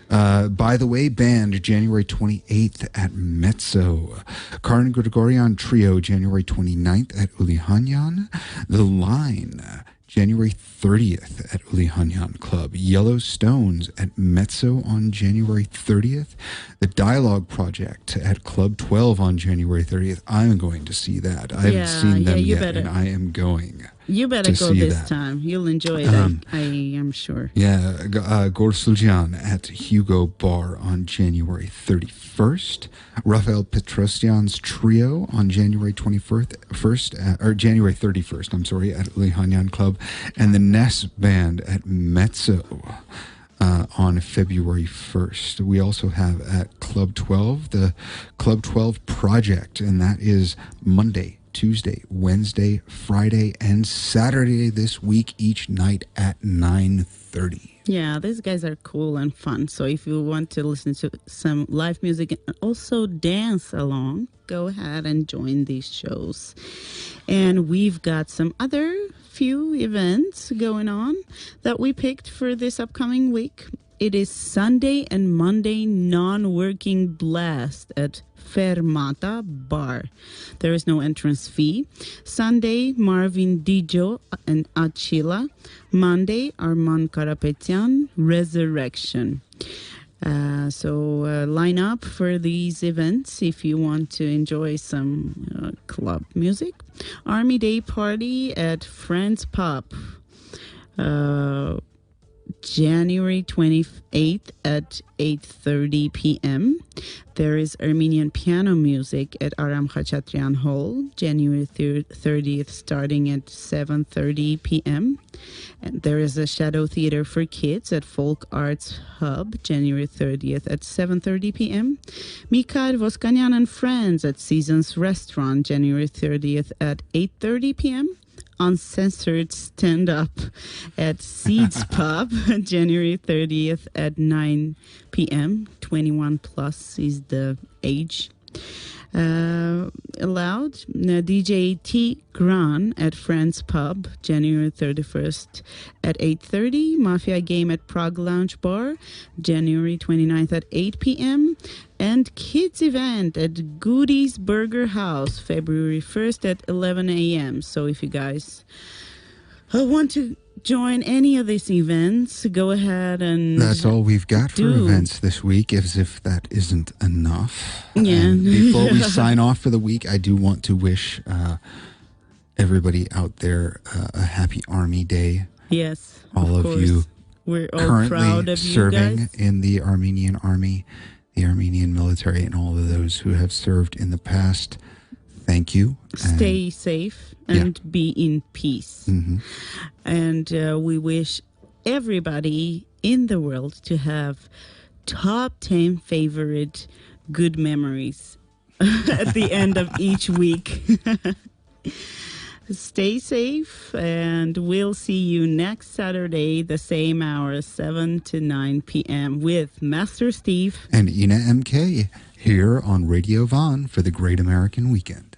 By the Way Band, January 28th at Mezzo. Karen Gregorian Trio, January 29th at Uli Hanyan. The Line, January 30th at Uli Hanyan Club. Yellow Stones at Mezzo on January 30th. The Dialogue Project at Club 12 on January 30th. I'm going to see that. I haven't seen them yet, and I am going. You better go this time. You'll enjoy it, I am sure. Yeah, Gorsuljan at Hugo Bar on January 31st. Rafael Petrosian's Trio on January 31st, I'm sorry, at Uli Hanyan Club. And the Ness Band at Mezzo on February 1st. We also have at Club 12, the Club 12 Project, and that is Monday, Tuesday, Wednesday, Friday, and Saturday this week, each night at 9:30. Yeah, these guys are cool and fun. So if you want to listen to some live music and also dance along, go ahead and join these shows. And we've got some other few events going on that we picked for this upcoming week. It is Sunday and Monday non-working blast at Fermata Bar. There is no entrance fee. Sunday, Marvin Dijo and Achila. Monday, Arman Karapetian, Resurrection. So line up for these events if you want to enjoy some club music. Army Day Party at Friends Pub. January 28th at 8:30 p.m. There is Armenian piano music at Aram Khachatryan Hall, January 30th, starting at 7:30 p.m. And there is a shadow theater for kids at Folk Arts Hub, January 30th at 7:30 p.m. Mikhail Voskanyan and Friends at Seasons Restaurant, January 30th at 8:30 p.m. Uncensored stand-up at Seeds Pub, January 30th at 9 p.m. 21 plus is the age. Allowed DJ T. Gran at Friends Pub, January 31st at 8:30. Mafia Game at Prague Lounge Bar, January 29th at 8 p.m. And Kids Event at Goody's Burger House, February 1st at 11 a.m. So if you guys want to join any of these events, go ahead and... That's all we've got for events this week, as if that isn't enough. Yeah. And before we sign off for the week, I do want to wish everybody out there a happy Army Day. Yes, all of you we're all currently proud of you serving guys. in the Armenian Army, the Armenian military, and all of those who have served in the past. Thank you. Stay safe and be in peace. Mm-hmm. And we wish everybody in the world to have top 10 favorite good memories at the end of each week. Stay safe, and we'll see you next Saturday, the same hour, 7 to 9 p.m. with Master Steve and Ina MK here on Radio Von for the Great American Weekend.